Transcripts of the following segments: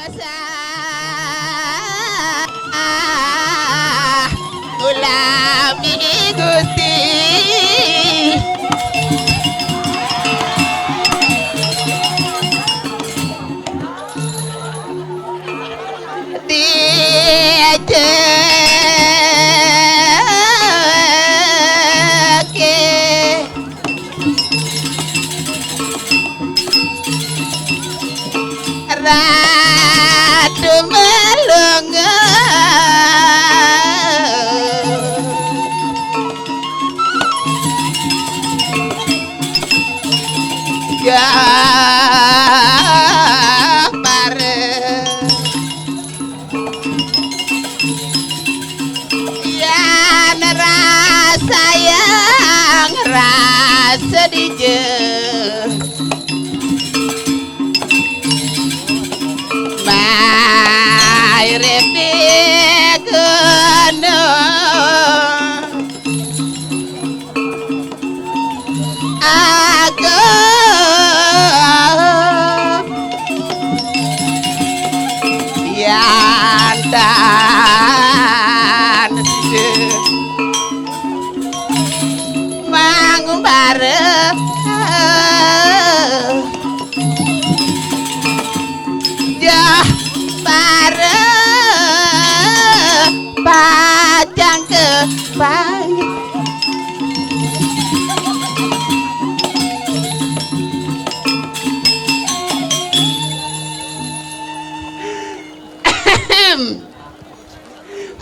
bangsa ulami Gusti Ratu melongo gambar yang rasa yang rasa dijeng Mairip di gunung Aku Yandan Mangung bareng Ya bareng Pajang ke pagi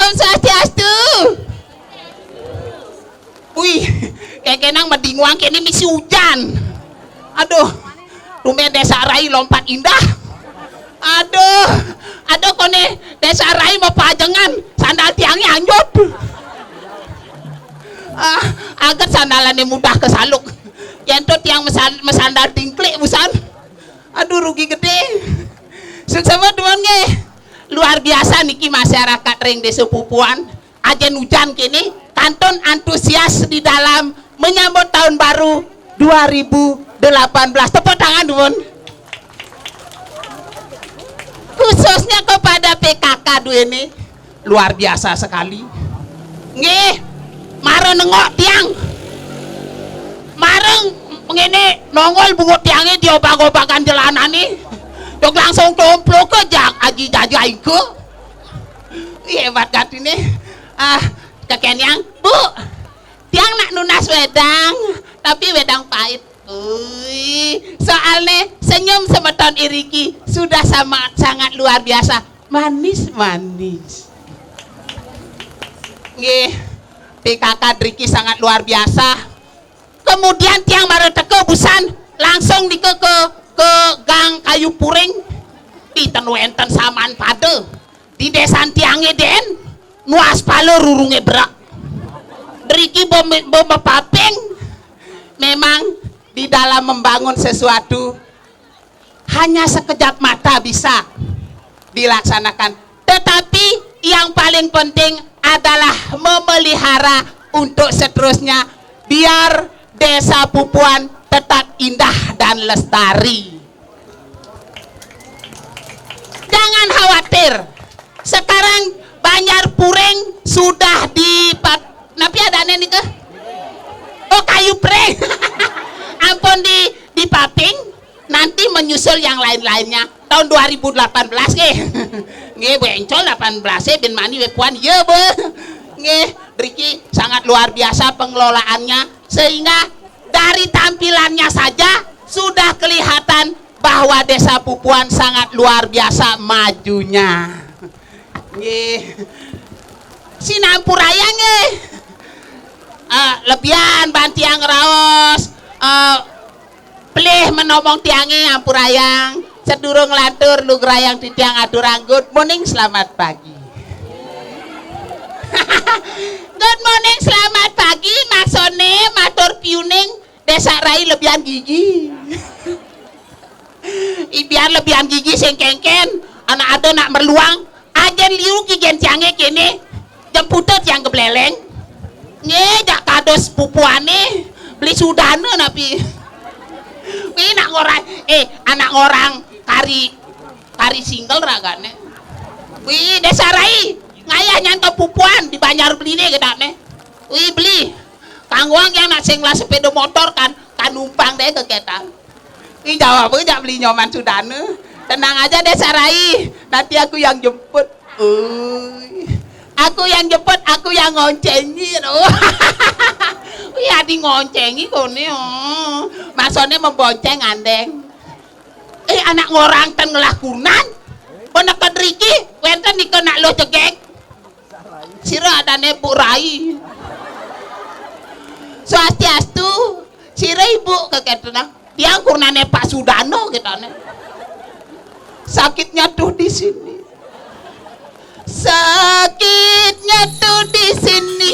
Om Swastiastu. Wih, kayak medinguang kini misi hujan. Aduh, rumah desa Rai lompat indah. Aduh kone desa Rai mau pajangan sandal tiangnya anjot. Agar sandalannya mudah kesaluk. Yentu tiang mesandal tingklik busan. Aduh rugi gede. Suksema duannya. Luar biasa niki masyarakat ring desa Pupuan ajen hujan kini kantun antusias di dalam menyambut tahun baru 2018 tepuk tangan dun khususnya kepada PKK ini luar biasa sekali nggih mareng nengok tiang mareng ngene nongol bungut tiangnya diobak-obakan jalanan nih dok langsung tomplo ke jak aji jajai ke hebat kat ini kakek yang bu tiang nak nunas wedang tapi wedang pahit soalnya senyum semeton iriki sudah sangat luar biasa manis nggih PKK Driki sangat luar biasa kemudian tiang baru teko busan langsung ke gang kayu puring di enten saman pade di desa tiange den nuas palo rurunge berak Driki bomba papeng memang di dalam membangun sesuatu hanya sekejap mata bisa dilaksanakan tetapi yang paling penting adalah memelihara untuk seterusnya biar desa Pupuan tetap indah dan lestari. Jangan khawatir. Sekarang Banjar Puring sudah napi ada nih ke? Oh kayu preng. Ampun dipaping nanti menyusul yang lain-lainnya tahun 2018 nggih. Nggih bencol 18 bin mani we puan ye be. Nggih Driki sangat luar biasa pengelolaannya sehingga dari tampilannya saja sudah kelihatan bahwa desa Pupuan sangat luar biasa majunya. Nggih. Sinampuraya nggih. Lebihan bantiang raos. Pelih menomong tiange ampurayang. Sedurung latur lugrayang di tiang aturang good morning selamat pagi. Good morning selamat pagi maksone matur piuning desa Rai lebihan gigi biar lebihan gigi sing kengken anak ada nak merluang ajen liu gigen tiange kene jemputut yang kebleleng jak kados pupuane beli sudana napi ini nak orang anak orang kari hari single ragane. Wih, desa rai. Ngayah nyanto pupuan di Banjar beli nih gedane. Wih, beli. Kang Wang yang nak singlah sepeda motor kan numpang deh ke kita. Wih, jawab aja beli nyoman Sudane. Tenang aja desa rai. Nanti aku yang jemput. Aku yang jemput, aku yang ngoncengi. Wih, adi ngoncengi kone. Maksudnya membonceng andeng. Anak ngorang ten ngelakunan. Bona kadriki, wenten dikenak lo cegek. Sira adane Bu Rai. Swastiastu, sira ibu keketena. Dia kurnane Pak Sudano kitane. Sakitnya tuh di sini. Sakitnya tuh di sini,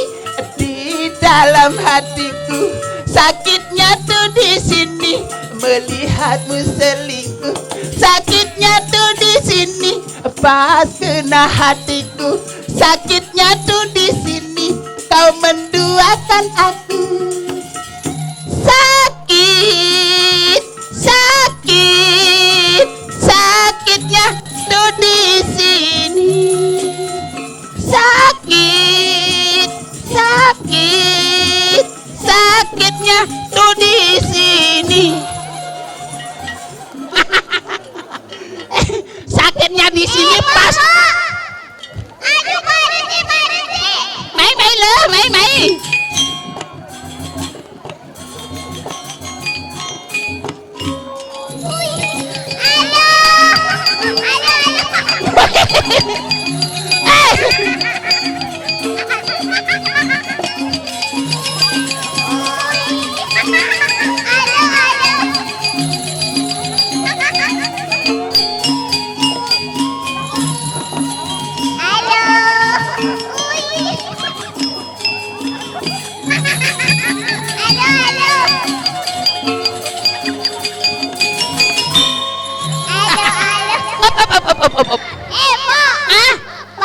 di dalam hatiku. Sakitnya tuh di sini, melihatmu selingkuh. Sakitnya tuh di sini, pas kena hatiku. Sakitnya tuh di sini, kau menduakan aku. Sakit, sakit, sakitnya tuh di sini. Sakit, sakit, sakitnya tuh di sini. Sakitnya di sini pas. Aduh, berhenti. Mai lo, mai.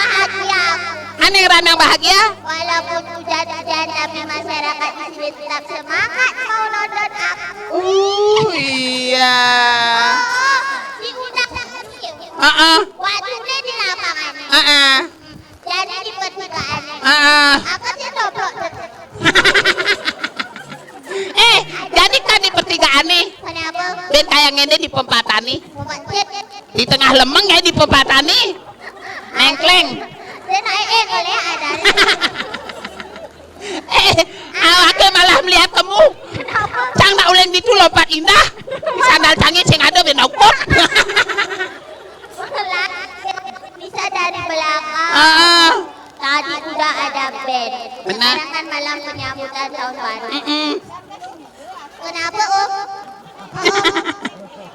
Bahagia aku. Aneh ranang bahagia. Walaupun hujan-hujan tapi masyarakat di sini tetap semangat mau nonton aku. Iya. Diundang sama dia. Waktunya di lapangan. Jadi di pertigaan. Aku sih dobrok. Jadi kan di pertigaan nih. Kenapa? Ben kayak ngene di pempatan nih. Mencet. Di tengah lemeng ya di pempatan nih. Nengkleng. Dan oleh ada. Awake malah melihat kamu. Cang tak uleng itu lompat indah. Di sandal canggih sing ada ben ukur. Bisa dari belakang. Tadi udah ada band. Benar. Sekarang kan malam penyambutan tahun baru. Kenapa Om?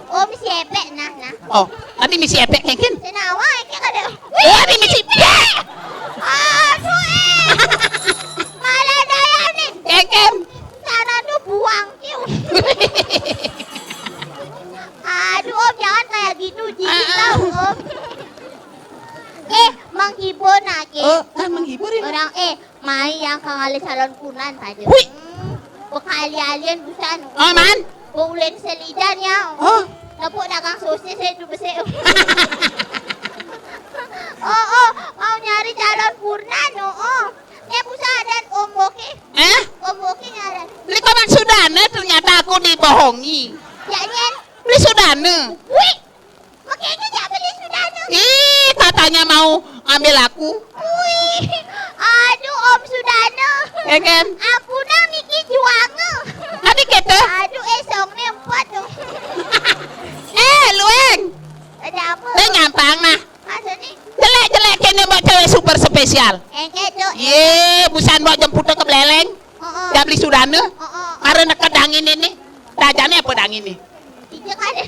Om siepek nah. Oh, tadi misi epek kengkin. Senawa kayak ada. Tadi misi epek. Aduh malah daya nih. Kengken. Sana tuh buang kiu. Aduh Om jangan kayak gitu jijik tau Om. Menghibur nak Menghiburin. orang mai yang kangali salon kunan saja. Wih. Bekali-alian busan. Oh, man. Bulan selidan ya. Nepuk dagang sosis itu besar. Mau nyari calon purnan. Pusat dan Om Boki. Om Boki nyari. Beli kaman Sudane ternyata aku dibohongi. Jangan. Beli Sudane. Wih. Makanya jangan beli Sudane. Ih, katanya mau ambil aku. Wih. Aduh Om Sudane. Kengken. Aku nak mikir juang. Tadi kete. Aduh esok ni empat tu. Lueng. Ada apa? Nyampang nah. Masa ni? Jelek-jelek kene buat cewek super spesial. Engket tu. Ye, busan buat jemput ke beleleng. Dah beli Sudane. Karena dekat dangin ini. Dajane apa dangin ini? Tiga kali.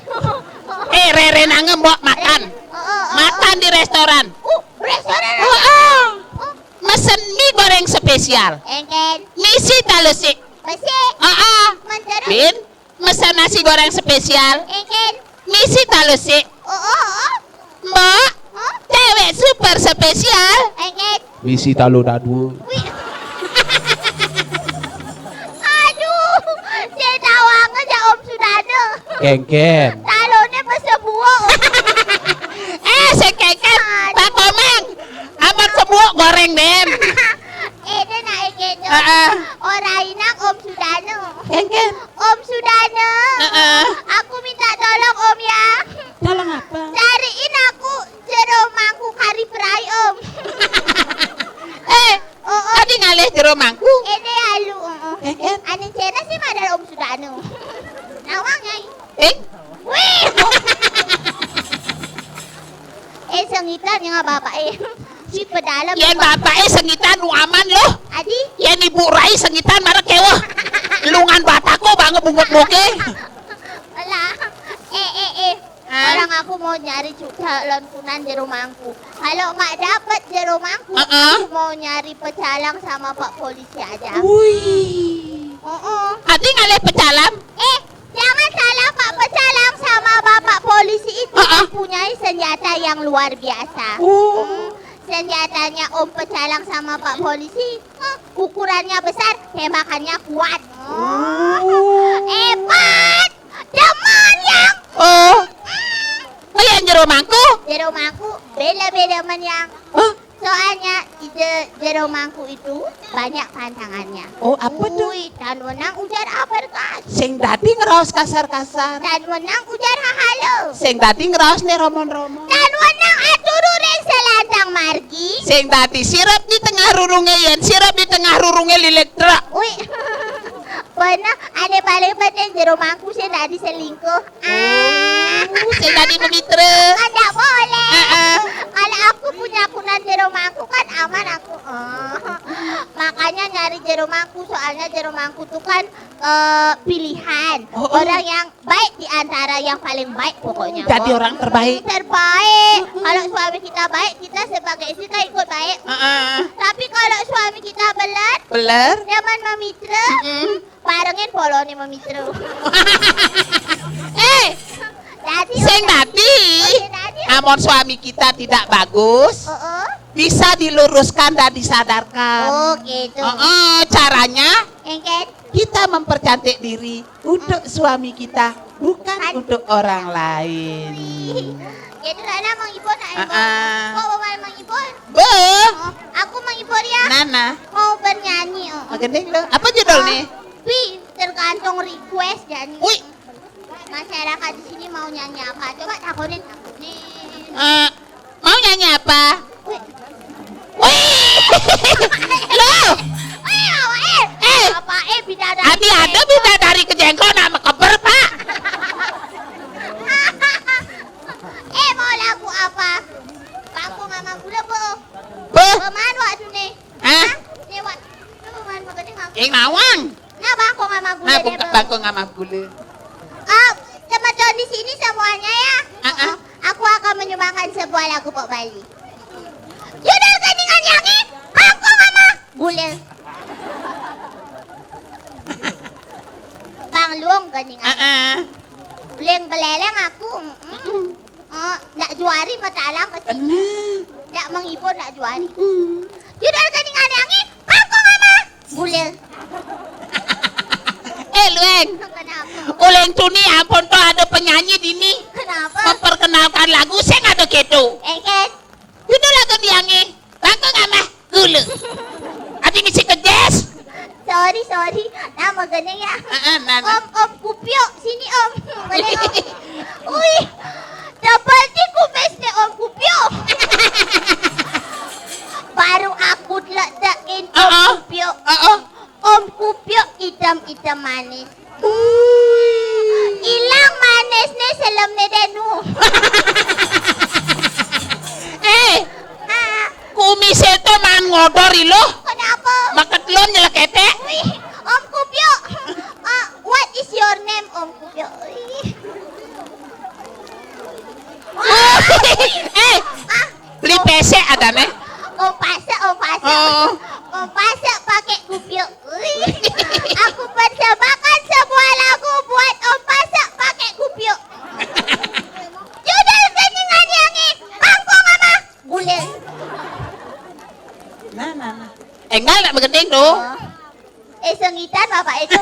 Rere nangem buat makan. Makan di restoran. Restoran. Mesen mie goreng spesial. Engket. Misi talesik. Besik. Mentera. Bin, mesen nasi goreng spesial. Engket. Misi talesik. Mbak, cewek super spesial. Engket. Misi talo dadu. Aduh. Saya tawang aja Om Sudane. Kengken. Talonnya bersebuah. sengitan yang bapak si pedalam. Yan bapak sengitan lu aman loh. Adi? Yan ibu Rai sengitan marah kewa. Lungan bataku banget bungut moke. Alah. Orang aku mau nyari calon kunan di rumahku. Kalau nggak dapat di rumahku, aku mau nyari pecalang sama Pak Polisi aja. Wih. Adi ngalih pecalang? Jangan salah, Pak Pecalang sama Bapak Polisi itu mempunyai senjata yang luar biasa. Senjatanya Om Pecalang sama Pak Polisi, ukurannya besar, tembakannya kuat. Hebat! Demen yang Oh yang di rumahku? di rumahku beda-beda men yang. Soalnya di rumahku itu banyak pantangannya. Oh apa tuh? Dan menang ujar uppercut. Sing dadi ngeraos kasar-kasar. Dan menang ujar halo. Sing dadi ngeraos nih romon-romon. Dan menang aturu reng selantang margi. Sing dadi sirap di tengah rurunge yen, sirap di tengah rurunge lilik drak. Wih. Pernah ada paling penting di rumahku sih tadi selingkuh. Sing dadi memitra. Tidak boleh. Kalau aku punya kunan di rumahku kan aman aku. Makanya nyari di rumahku, soalnya di rumahku tuh kan pilihan orang yang baik di antara yang paling baik pokoknya. Jadi orang terbaik. Terbaik. Kalau suami kita baik, kita sebagai istri kan ikut baik. Tapi kalau suami kita Beler. zaman memitra, barengin polone memitra. Sing dadi amon suami kita tidak bagus, bisa diluruskan dan disadarkan. Oh gitu. Caranya Engket. kita mempercantik diri untuk suami kita, bukan untuk orang lain. Jadi Nana menghibur nak ibu. Kok bawa menghibur? Aku menghibur ya. Nana. Mau bernyanyi. Gendeng lo. Apa judul nih? Tergantung request jadi. Wih. Masyarakat di sini mau nyanyi apa? Coba takutin. Mau nyanyi apa? Wih. Loh. Apa bidadari? Adi ada bidadari kejengkol nama keber pak. Mau lagu apa? Bangku mama gula po. Beh. Peman waktu nih. Nih wak. Peman magandang aku. Yang nawang. Nah bangku mama gula Nah deh. bangko ngama gula. Teman-teman di sini semuanya ya. Aku akan menyumbangkan sebuah lagu Pok Bali. Judul keningan yangi, bangku mama gula. Bang Luong keningan. Beleng beleleng aku. Nak juari petalang ke sini. Nak menghibur nak juari. Judul keningan yangi, bangku mama gula. Lueng. Kenapa? Uleng tuni ampun tuh ada penyanyi dini. Kenapa? Memperkenalkan lagu saya nggak ada gitu. Engket. Judul lagu diangi. Bangko ngama gula. Adi ngisi ke jazz. Sorry. Nama gandeng ya. Om Kupio, sini Om. Gandeng Om. Wih, seperti kumisnya Om Kupio. Baru aku ledakin Om Kupio. Om Kupio hitam manis. Hilang manisnya selemnya denu. Kumis itu man ngodori lo. Kenapa? Makat lo nyelak kete. Wih, Om Kupio. What is your name Om Kupio? Beli PC ada nih. Om Pasa pakai Kupio. Aku persembahkan sebuah lagu buat Om Pasa pakai Kupio. Judul keningan yangi, bangku mama gula. Nah. Enggak nak begending tuh. Sengitan bapak itu.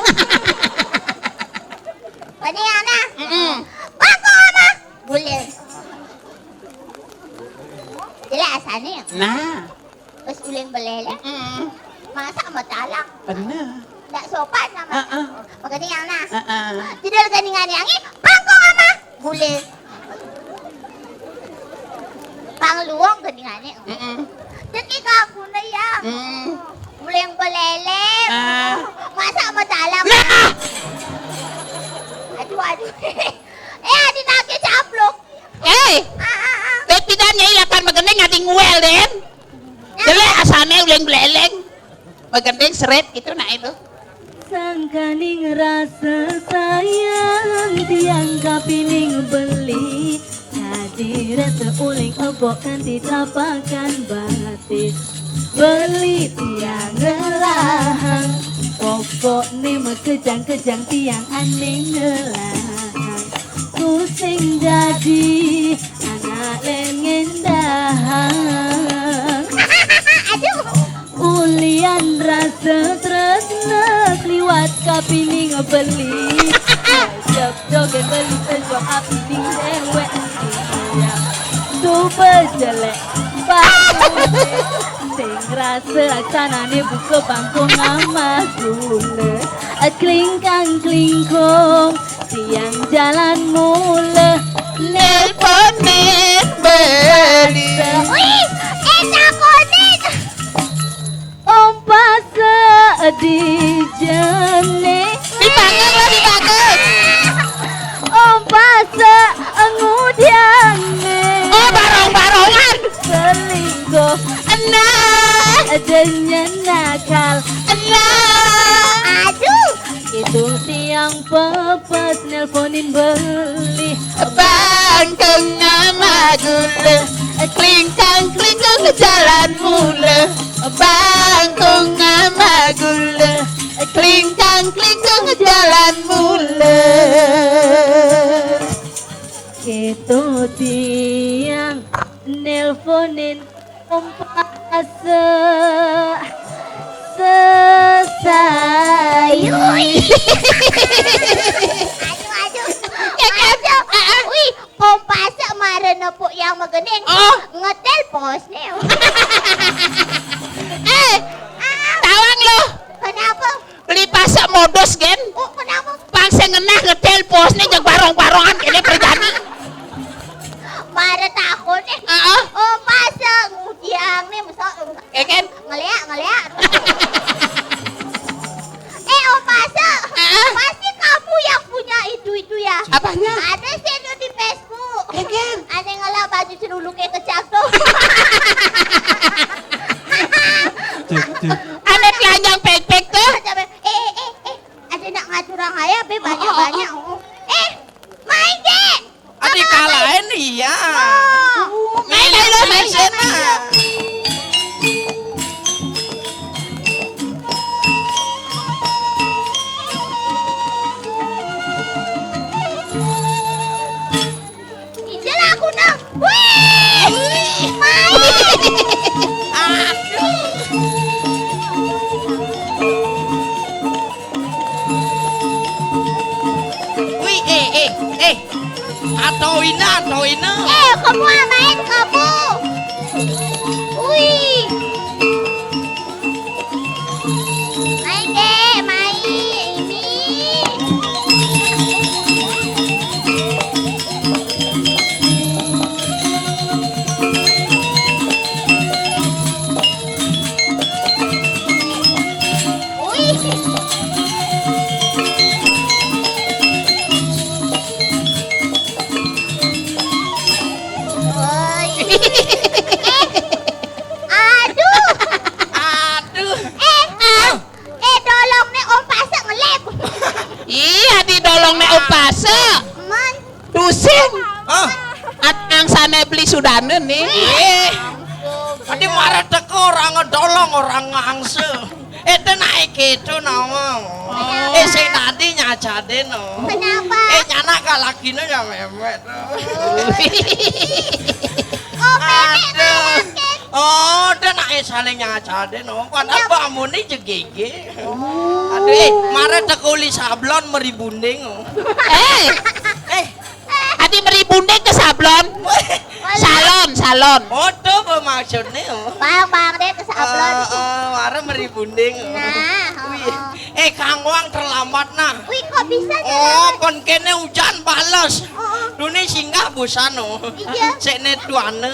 Keningan nah. Bangku mama gula. Jelasannya ya. Nah. Terus uleng belele. Masa sama talak. Bener. Tak sopan sama. Keningan nah. Judul keningan yangi, bangku mama gula. Bang Luong keningannya. Ketika aku na ya. Uleng belele. Masa sama talak. Nah. Aduh. Adi nake caplok. Tapi dan nyai lah magendeng ngading nguel den. Jelek asane uleng beleleng. Magendeng seret itu nah itu. Sangkaning rasa sayang tiang kapining beli hadirat uling obok kanti tapakan batin beli tiang ngelahang pokok ni kejang-kejang tiang aneh ngelahang kusing jadi anak lengen dahang ulian rasa tresna liwat kapining beli jok joget beli sejok api ning dewek super jelek bagus sing rasa laksanane buka bangku nama gula klingkang klingkong tiang jalan mula Nelponin beli. Wih, enak konin. ompase di jene Dipakai lah dipakai. ompase ngudiane Oh barong-barongan. selingkuh Enak. adanya nakal Enak. Aduh, itu tiang pepes nelponin beli Bangkeng nama gula. Klingkang klingkang ke jalan mula. Bangkeng nama gula. Klingkang klingkang ke jalan mula. itu tiang nelponin ompase sesayu aduh. Aduh. Wih, kompasa marana po yang maganing. Oh. Ngetel pos ni. Tawang lo. Kenapa? Beli pasak modus gen. Oh, kenapa? Pangsa ngenah ngetel pos nih jeung barong-barongan kene terjadi. Marah takut ni. Heeh. Oh, masa ngudiang ni masa Ken. ngeliat. Oh, masa? Pasti kamu yang punya itu ya. Apanya? Ada seno di Facebook. Ken. Ada yang ngalah baju celulu kayak kecak tuh. Ane telanjang pek-pek tuh. Ada nak ngacurang ayah, be banyak-banyak. Main deh. Adi kalahin iya. Main lo main sana. Ijal aku nak. Wih, main. Wih, atoina. Kamu main kamu. Wih. Main deh, main ini. Dolong nih om pasak ngelep. Iya didolong nek upase. Man, Dusin. Ah, Atang sana beli sudane nih. adi marah teko orang ngedolong orang ngangse. Itu naik itu nama. Sing tadi nyacade no. kenapa? Nyana kalakina ya memet. Oh, memek Aduh. Oh, dan naik saling nyacade no. Padahal kamu nih jegege. Aduh, marah tekuli sablon meribunding. Adi meribunding ke sablon. Salon. Oh, tuh maksudnya. Bang deh ke sablon. Marah meribunding. Nah, Wih, Kang Wang terlambat nah. Wih, kok bisa Oh, kon kene hujan balas. Oh, Duni singgah busano. Iya. Sekne tuane.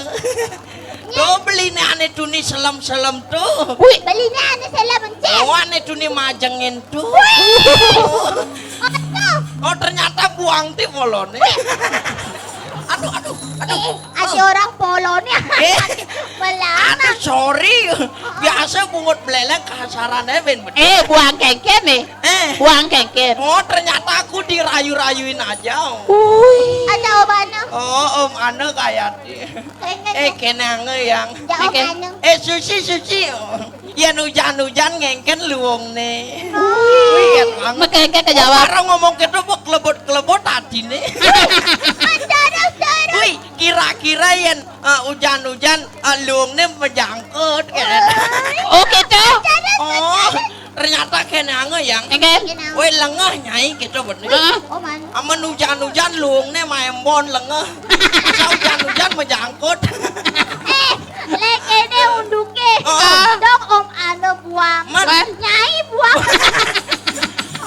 Tuh beli nih ane duni selam-selam tuh. Wih, belinya ada salah mencet. Oh, ane duni majengin tuh. Oh, tuh. Oh, ternyata buang ti polone. Aduh. ada orang polonnya. Melana. Aduh sorry, biasa bungut beleleng kasarannya ben. Buang kengken nih. Buang kengken. Oh ternyata aku dirayu-rayuin aja. Ada obana. Oh Om Ane kayak di. Kenange yang. Ada obana. Susi. Yan hujan-hujan ngengken luwung nih. Mekengken kejawab. Orang ngomong gitu kelebot tadi nih. Wih, kira-kira yang hujan-hujan luwungnya menjangkut kan. Oh gitu. Oh, ternyata kenange yang. Kengken. Wih, lengah nyai gitu bener. Oh man. Aman hujan-hujan luwungnya maembon lengah. Masa hujan-hujan menjangkut. Lekene unduke. Dong Om Ane buang. Nyai buang.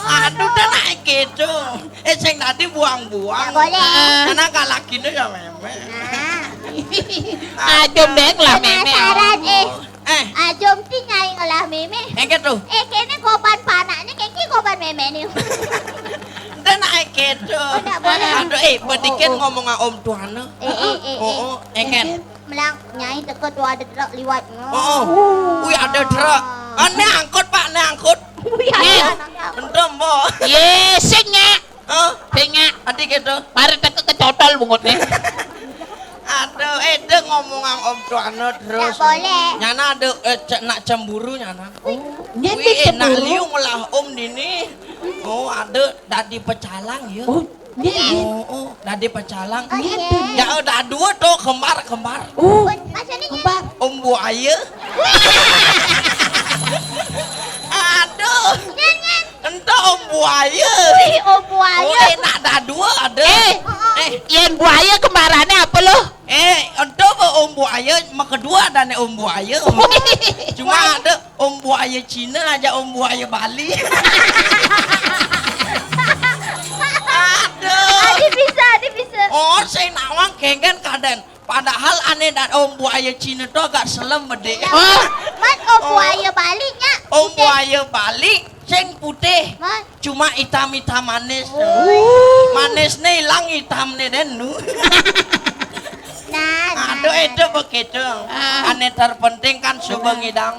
Aduh, udah naik gitu. Sing tadi buang-buang. Boleh. Karena kalakinnya ya meme. Ajom dek lah meme. Penasaran Eh, Ajom ti nyai ngolah meme. gitu. Kene koban panaknya keki koban meme nih. Udah naik gitu. Udah boleh. Aduh, bedikin ngomong Om Tuana. Oh, engken. Melang nyai deket tuh ada truk liwat. Oh, wih ada truk. Ane angkut Pak, ane angkut. Entah Mbok. Singnya. Singnya. Adi gitu. Mari teke kecotol bungutnya. Aduh, itu ngomong Om Tuana terus. Nggak boleh. Nyana ada nak cemburu nyana. Nyendek Nak cemburu. liung lah Om dini. Oh, ada dadi pecalang ya. Oh, dadi pecalang. Ya udah dua tuh kembar. Masa ini nyai. Om buaya. Aduh. Entah Om buaya. Om buaya. Enak dah dua ada. Yang buaya kembarannya apa lo? Entah Om buaya, mak kedua dan Om buaya. Cuma ada Om buaya Cina aja Om buaya Bali. Aduh. Adi bisa. Oh, saya nawang kengken kaden. Padahal aneh dan Om buaya Cina tuh agak selem bede. Man Om buaya Balinya. Om buaya Bali sing putih. Man. Cuma hitam-hitam manis. Manisnya hilang hitamnya denu. Nah. Aduh itu begitu. Aneh terpenting kan subengidang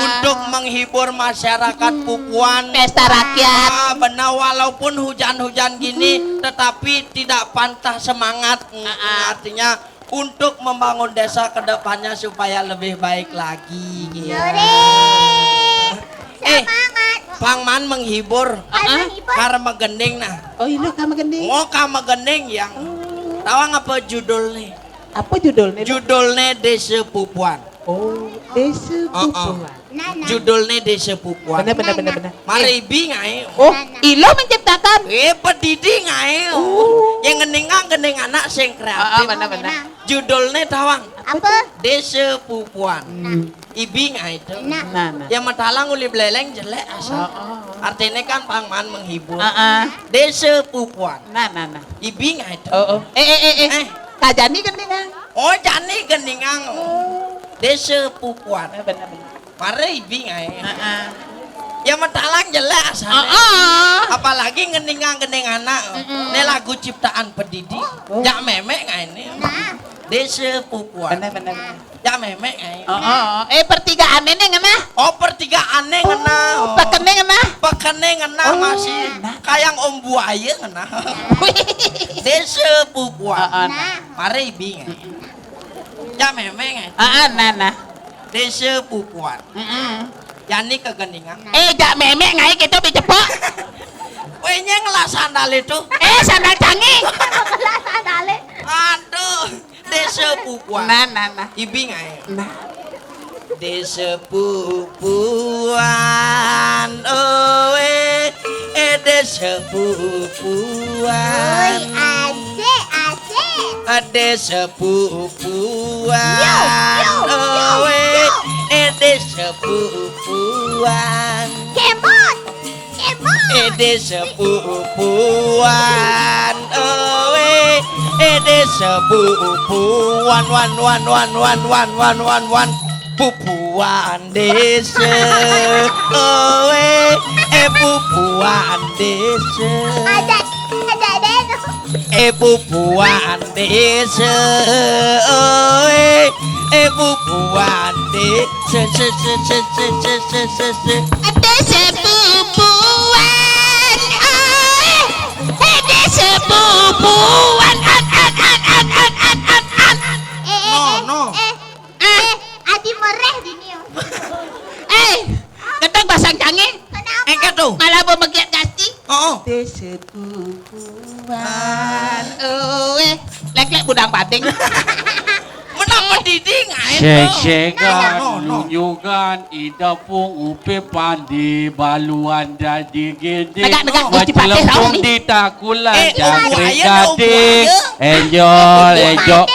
untuk menghibur masyarakat Pupuan. Pesta rakyat. Benar walaupun hujan-hujan gini tetapi tidak pantah semangat. Artinya untuk membangun desa kedepannya supaya lebih baik lagi. Semangat. Pangman menghibur. Karena megending nah. Oh iya kamu gending. Oh kamu gending yang. Tahu apa judulnya? Apa judulnya? Judulnya Desa Pupuan. Oh, Desa Pupuan. Nana. Judulnya Desa Pupuan. Benar. Mari bi ngai. Oh, ilo menciptakan. Pedidi ngai. Yang gending anak sing kreatif. Benar. Judulnya tawang. Apa? Desa Pupuan. Ibi ngai itu. Nah. Yang matalang uli beleleng jelek asal. Artinya kan pangman menghibur. Heeh. Desa Pupuan. Nah. Ibi ngai itu. Oh. Kajani gendingan. Oh jani gendingang. Desa Pupuan. Benar. Mari ibi ngai. Heeh. Ya matalang jelek asal. Apalagi gendingang anak. Ini lagu ciptaan Pedidi. Jak memek ngai ini. Nah. Desa Pupuan. Benar. Jak memek ngai. Pertigaan ini ngena. Oh pertigaannya ngena. Pekene ngena. Pekene ngena masih kayak Om buaya ngena. Desa Pupuan. Nah. Mari ibi ngai. Jak memek ngai. Nah. Desa Pupuan. Yani kegendingan. Jak memek ngai kita bicepok. Wehnya ngelah sandal itu. Sandal canggih. Kelas adale. Aduh. Desa Pupuan. Nah. Ibi ngai. Desa Pupuan. Desa Pupuan. Asik. Desa Pupuan. Desa Pupuan. Kemot. Desa Pupuan. Desa Pupuan. Wan. Pupuan desa. Pupuan desa. Ada den. Pupuan desa pupuan desa Ada sepupuan, ada sepupuan, Adi mereh dini. Gendeng basang canggih, Kenapa? engke tuh malah mau megiat gasti. oh Ada sepupuan, lek-lek budang bading. menapa diding Sek-sekan, nunjukkan, idapung upe pandi, baluan jadi gede. Negak-negak Gusti Patih Wajlempung tahu nih. ditakulan, buaya jangkrik dah, gading. Enjol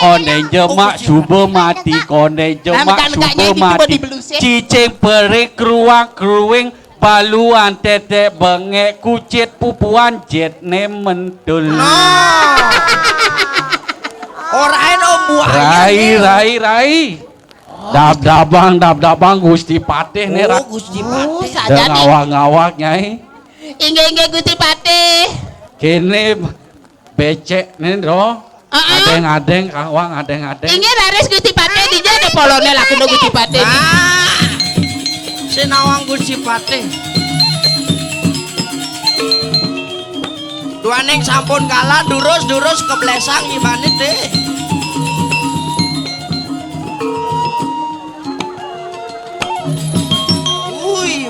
on, enjol mak subuh mati, konde enjol mak Negak-negaknya subuh itu tiba mati. dibelus, Cicing perik keruang keruing, baluan tetek bengek kucit pupuan jet mentul. orain om buaya Rai. Dab-dabang Gusti Patih nih. oh Gusti Patih Saja nih, Ngawak-ngawak nyai. inge-inge Gusti Patih. Kini becek nih do. Adeng-adeng kawang adeng-adeng. Inge laris Gusti Patih dia ada polone laku no Gusti Patih. Sinawang Gusti Patih duaneng sampun kalah durus keblesang ibanet deh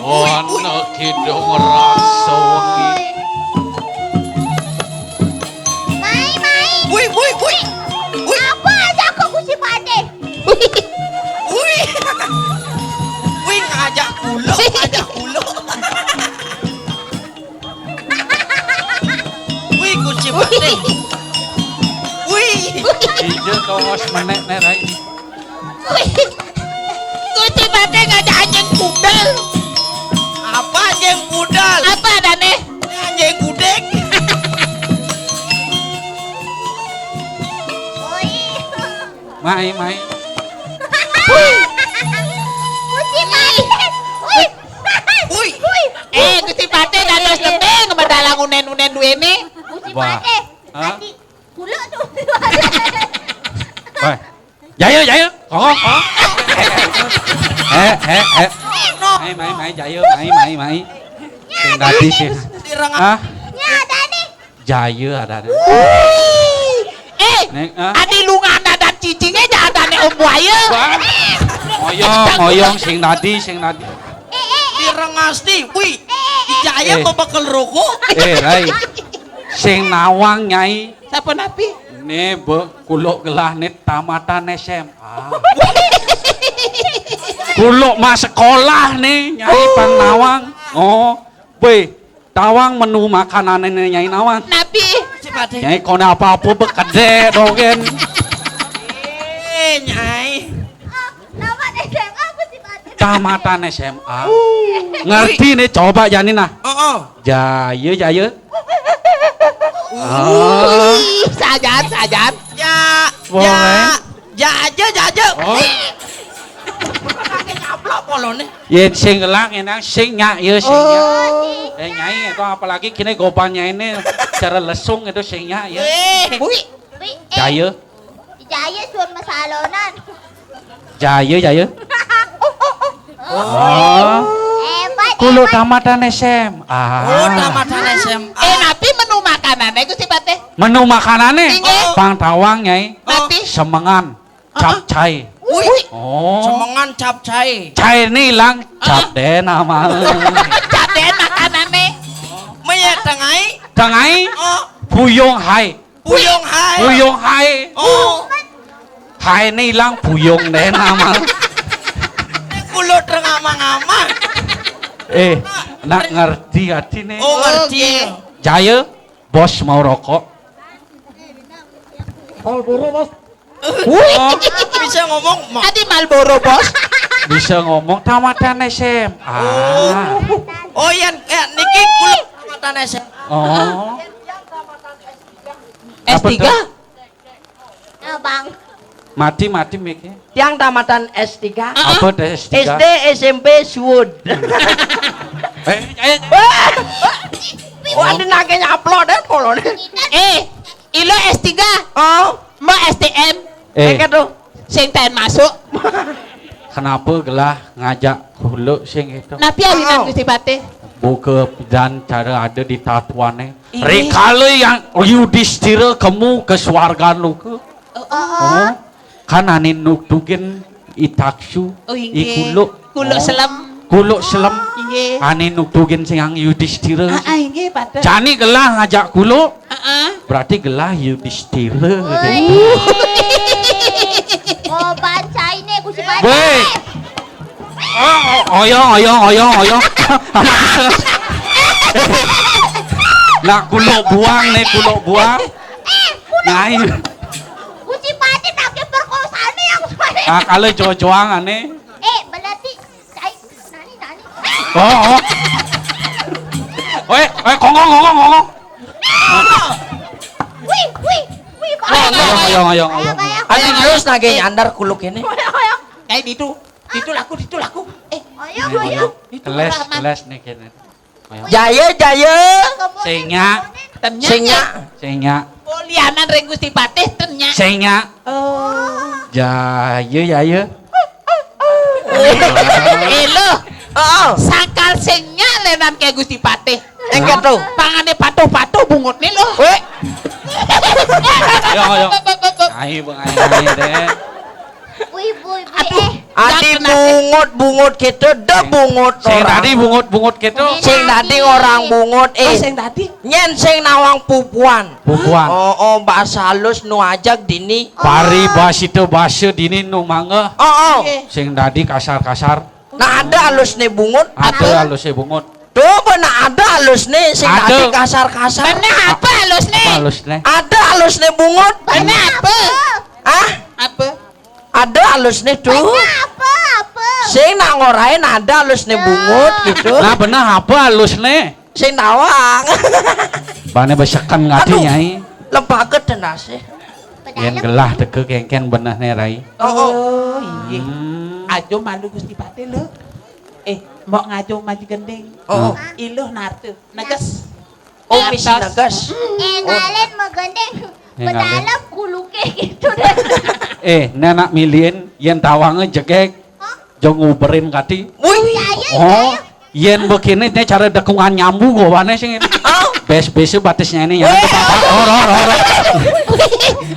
Ono kidung rasa wengi. Mai. wih Apa aja kok Gusti Patih? wih ngajak kulo wih Gusti Patih wih Ijo tongos menek nih Rai. Gusti Patih ngajak anjing kudel. apa anjing budal Apa adane? anjing gudeg Oi. Mai. Gusti Patih. wih Gusti Patih dados tebing madalang unen-unen duene. Gusti Wah. Patih. Hah? Tadi gula tuh. Woi. Jayo. Kok. Mai. Jayo, mai. Sing tadi sih. direngah Ah, Ya ada nih. jayo ada. Nek, Adi lungana dan cicingnya jangan adane om buaya. Moyong sing tadi. direngasti wih ijaya mau bakal rokok Rai. Sing nawang nyai. Siapa napi? Nih kuluk gelah nih tamatan SMA. Kuluk mas sekolah nih nyai pang nawang. Oh, tawang menu makanan ini nyai nawang. Napi. Gusti Patih Nyai kone apa-apa bekede dogen. nyai Nama SMA Gusti Patih. Tamatan SMA. Ngerti nih coba Janina. oh Jayo. Sajan. ya aja Oh. pakai nyaplok polone Ye sing gelang enang sing nyak ye sing nyak. Nyai itu apalagi kini gopannya ini cara lesung itu sing nyak ye. Wih. Jayo. Jaya suan masalonan. Jayo. Oh. Hebat. Kulo tamatan SMA. oh tamatan SMA Napi menu makanannya Gusti Patih. Menu makanannya Inge. pang tawang nyai. Napi. Semengan, capcay. wih Oh. semengan capcay Cai ini hilang, cap deh nama. Caden makanannya. mayat tengai Tengai oh puyung hai. puyung hai oh Hai ini hilang puyung deh nama. kulo terngama-ngama Nak ngerti hati nih. oh ngerti Jaya, bos mau rokok. oh bisa ngomong Adi Marlboro bos. Bisa ngomong tamatan SMA. oh yan niki kulo tamatan SMA Oh. S3. Bang. Mati mikir. yang tamatan S3 Apa deh S3? SD SMP Swud Jaya. wah ada nage nyaplok deh polone Ilo S3, Oh, mau STM, Eket tuh. sing ten masuk. Kenapa gelah ngajak hulu sing itu? Napi awinan Gusti Patih. Buka dan cara ada di tatuannya. Ini. Rekale yang Yudhistira kamu ke swarga lu ke. Oh. Kan ane nukdugin itaksu. Oh inggih. Ikulo. Kulo selam. Kulo selem. Inggih. Ane nukdugin sing yang Yudhistira. Inggih Patih. Jani gelah ngajak kulo. Heeh. Berarti gelah Yudhistira. Oh, baca ini Gusti Patih. Weh. Oyong. Nah, kulo buang nih, kulo buang. Nah, ini. Gusti Patih tak ke perkosaan nih yang Gusti Patih. Ah, kalau jojoang aneh. Berarti nani. Oh. Kongong. Wih, Oyong. Ayang. Adi terus nage nyandar kuluk ini. Kayak itu laku. Ayang. Keles nih kene. Jaya. Senya. Senya. Oh lianan ring Gusti Patih ternya. Senya. Oh. Jaya. Elo, Oh, sakal sengnya lenan kayak Gusti Patih. Eket tuh. Pangane patuh bungut nih lo. Weh, Oyong. Ayo deh. Wih, Aduh. adi Jangan bungut gitu, dah bungut Sing orang. tadi bungut gitu. Sing tadi orang bungut, Oh sing tadi. nyen sing nawang pupuan. Bukuan. Oh, bahasa halus nu ajak dini. Pari basito basa dini nu mangga. Oh. Sing tadi kasar-kasar. Nah ada halus nih bungut. Ada halusnya bungut. Tuh benar ada halus nih, sing Ada. tadi kasar-kasar. Mana apa halus nih? Halus nih. Ada halus nih bungut. Mana apa? Ah, Apa? ada halus nih tuh. apa? Sing nak ngorain ada halus nih bungut gitu. Nah benar apa halus nih? Sing nawang. Bane besekan ngati Aduh. nyai. Lepaket tenan sih. Yang gelah teke kengken bener nih rai. Oh iya. Hmm. Ajo malu Gusti Patih lo. Mau ngajo maju gendeng. Oh. Iluh nartu. Nagas. Oh, misi nagas. Ngalen megandeng Ngalen. pedalam kuluke gitu deh. Nenak milihin yen tawangnya jegek. Jong nguberin kati. Wih. Oh, yen begini nih cara dekungan nyambu gua wane sing ini. Oh. Bes-besu batisnya ini ya. Or.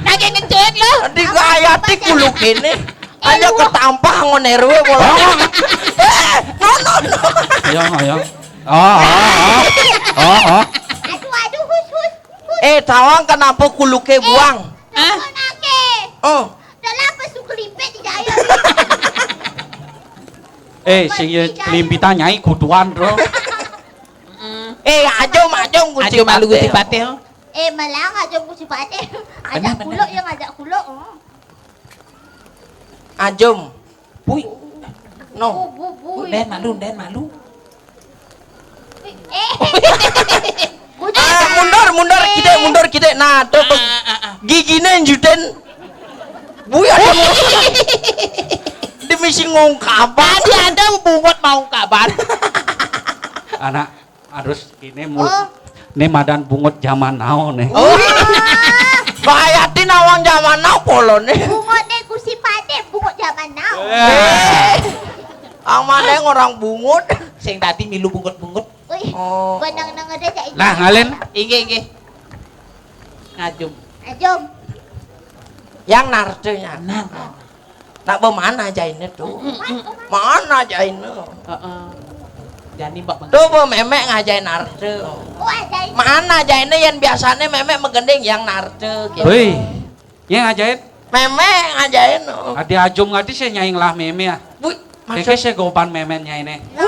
Nage ngecut lo. Di gayati kuluk ini. Hanya ketampah ngoneru bola. No. Ayo. Oh. Aduh, hus. Tawang kenapa kuluknya buang? Hah? Nake. Oh. Dalam pesu kelipet di daya. Sing kelimpitan nyai kuduan bro. Ajo Ajo malu Gusti Patih. Malang aja Gusti Patih. Ajak Benar. kuluk yang ajak kuluk. Ajum. Puy. No. Bu. Den malu. Gusti Mundur kita. Nah, tuh gigine juten. Buya di misi ngungkapan. Tadi ada bungut mau kabar. Anak harus ini nih madan bungut zaman now nih. Oh. Bahayati nawang zaman now polo nih. Bungut nih Gusti Patih, bungut zaman now. Ang mana orang bungut. Sing tadi milu bungut-bungut. Wih, Oh. benang ada cak. Nah ngalen. Inge. Ngajum. Ajom. Yang nartenya. Nah. Nak bemana aja ini tuh? Mana aja ini? Jadi mbak bang. Tuh memek ngajain narte. Oh, ada ini. Mana aja ini yang biasanya memek megending yang narte. Gitu. Wih, yang ajaib. Memek ngajain. Adi ajum ngati saya nyaing lah meme ya. Wih, Keke saya gopan memennya ini. No.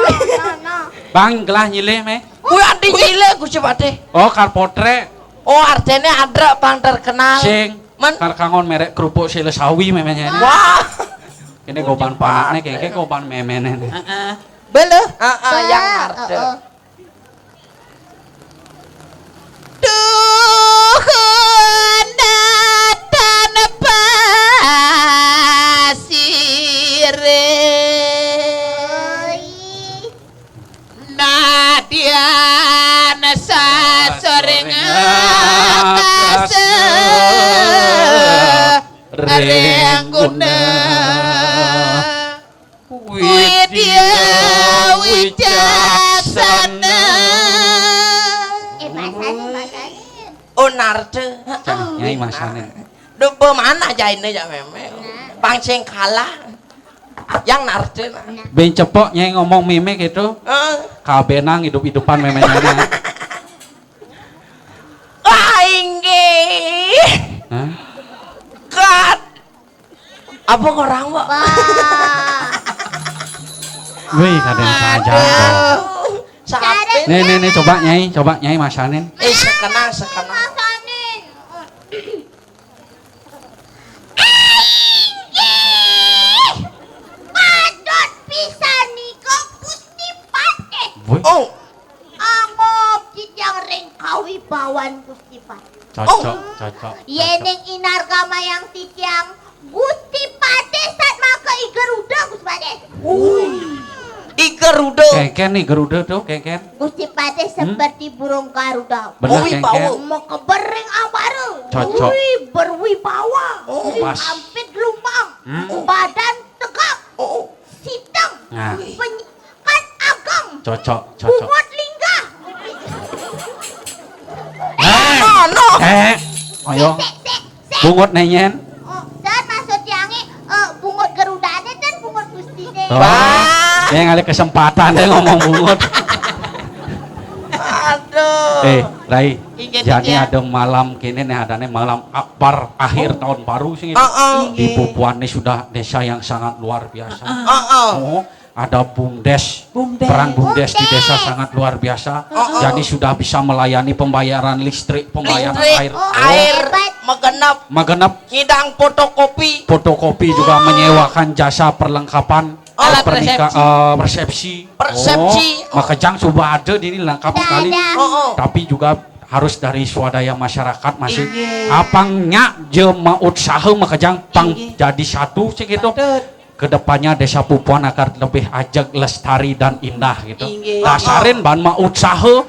Bang gelah nyilih me. Wih, adi gile Gusti Patih. Oh karpotre. Oh, artinya ada bang terkenal. Sing. Man. Karkangon merek kerupuk sile sawi memennya ini. Wah. Ini gopan panaknya keke gopan memennya ini. Belo. Yang narte. Tuhan datang pasir. Nadia nasa soreng akase. yang guna Widya wicaksana. Masane. Oh narde. Nyai masane. Duh mana aja ini ya meme. Pangsing kalah. Yang narde. Ben cepok nyai ngomong meme gitu. Kabenang hidup-hidupan meme-nya. Inggih. Hah? Kat. Apa orang Mbak? Wih, kadang saja. Saat Nih, coba nyai masanin. sekena. Masanin. Padot pisan niko Gusti Patih. Wih, Oh, Angop yang ring kawibawan Gusti Patih. cocok. Yeneng inar kamayang titiang Gusti Patih saat maka Garuda Gusti Patih. Garuda. Keken nih Garuda tuh, keken. Gusti Patih seperti burung Garuda. Bener Wibawa. keken. Mau kebering ambaru. Cocok. Wih, berwibawa. Pas. Ampit gelombang. Badan tegak. Sitang. Nah. Penyikat ageng. Cocok. Bungut linggah. No. Ayo, Sek. bungut nenyen. Oh, dan maksud yangi bungut Garudane dan bungut Gustine. Yang ada kesempatan deh ngomong bungut. Aduh. Rai, Ingin jadi ya. ada malam kini nih adanya malam akbar akhir tahun baru sih gitu. Di Pupuan ini sudah desa yang sangat luar biasa. Oh, ada bumdes, peran bumdes di desa sangat luar biasa. Jadi sudah bisa melayani pembayaran listrik, pembayaran air. Air megenap, Magenap ngidang fotokopi juga menyewakan jasa perlengkapan Alat resepsi. Persepsi. Maka jang coba ada di ini lengkap sekali. Tapi juga harus dari swadaya masyarakat masih apangnya jema usaha maka jang pang jadi satu sih gitu. Kedepannya desa Pupuan akan lebih ajak lestari dan indah gitu. Dasarin ban mah usaha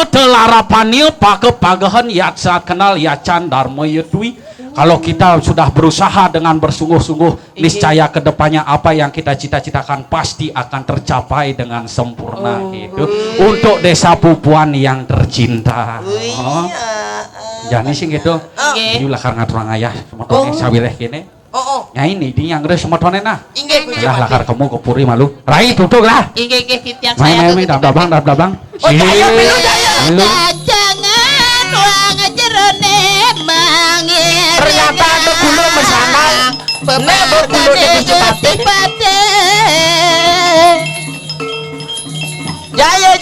telarapanil pagahan yat saat kenal yacan dharma yutwi. Kalau kita sudah berusaha dengan bersungguh-sungguh, niscaya kedepannya apa yang kita cita-citakan pasti akan tercapai dengan sempurna gitu. Untuk desa Pupuan yang tercinta. Jadi sih gitu. Ini lakar ngaturang ayah, semotone sawileh gini. Ya ini yang gede semotone nah. Lah lakar kamu kepuri malu. Rai tutup lah. Titiang saya Main dabang. Milu. Jangan wang jerone mangir. Ternyata ada bulu mesanang. Ada bulu di Gusti Patih. Jaya.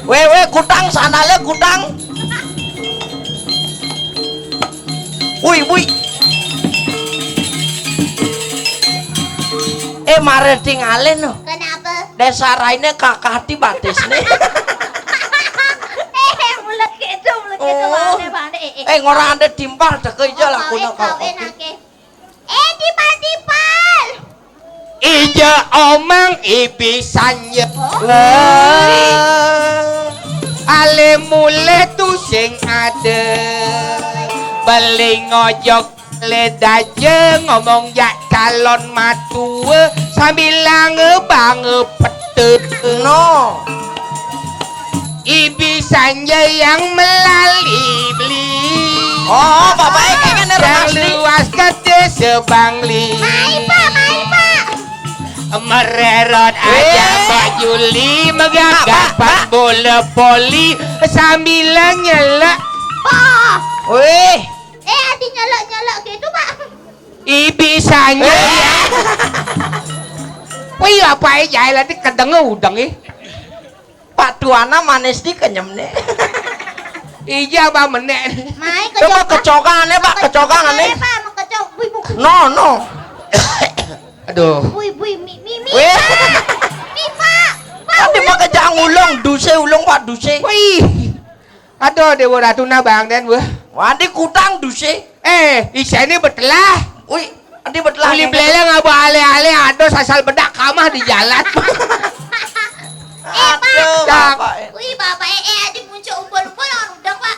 Wewe kutang sanale kutang. Wui. Mare tinggalin no. Kenapa? Desa raine kakak di batis nih. Mulut gitu bane. Ngorang ada timpal deke aja lah kuna kau. Tipal. Ija omang ibisannya Ale mule tu sing ada Beli ngojok ledaje ngomong jak calon matua Sambil ngebang-pete No. Ibisannya yang melalibli Oh, bapak kayaknya Yang nerasi. luas kete sebangli Maipa. Mererot aja Mbak Juli Megagapan bola poli Sambil nyelak Wih. Adi nyelak gitu, Pak. Ibisanya ya Wih apa aja lah di kedengar udang Pak Duana manis di kenyam nih. Iya apa menek Mai Coba kecokangannya Pak, kecokangannya. Pak, mau kecok. Bui buku. No. Aduh Bui, mi. Wih. Pak. Tadi Pak kejang ulung, ulung Pak duse. Wih Aduh Dewa Ratuna bang dan wah Wadi kutang duse. Isa ini betelah Wih, adi betelah. Uli beleng apa ale-ale aduh asal bedak kamah di jalan Aduh, Cak. Bapak. Wih, Bapak ada muncul umpul-umpul orang udah, Pak.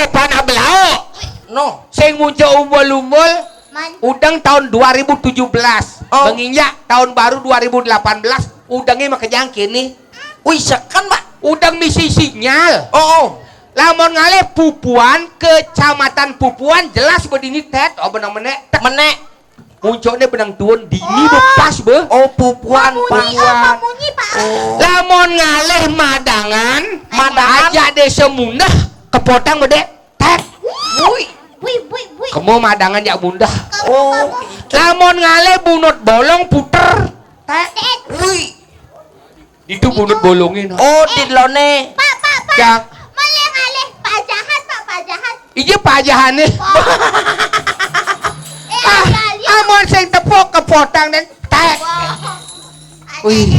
Pana belao. No. Sing muncul umbul-umbul Man, udang tahun 2017. Oh. Menginjak tahun baru 2018 udangnya mah kejang kini. Wih, sekan, Pak. Udang misi sinyal. Oh. Lamun ngalih Pupuan, kecamatan Pupuan jelas bedini tet. Oh benang menek. Menek. Munculnya benang tuan dini bepas be. Oh, pupuan, Pamunyi, Pak. Pamunyi, Pak. Lamun ngalih Madangan, Madangan. aja desa mundah kepotang bede tet. Wih. Wih. Kamu Madangan ya mundah. Oh. Lamun ngalih bunut bolong puter tet. Wih. Itu bunut bolongin. Oh, di lone. Pak. Yang Malih-malih, Pak Jahat, Pak Jahat. iya pajahan nih. Amun sing tepuk kepotang dan tet. Wih.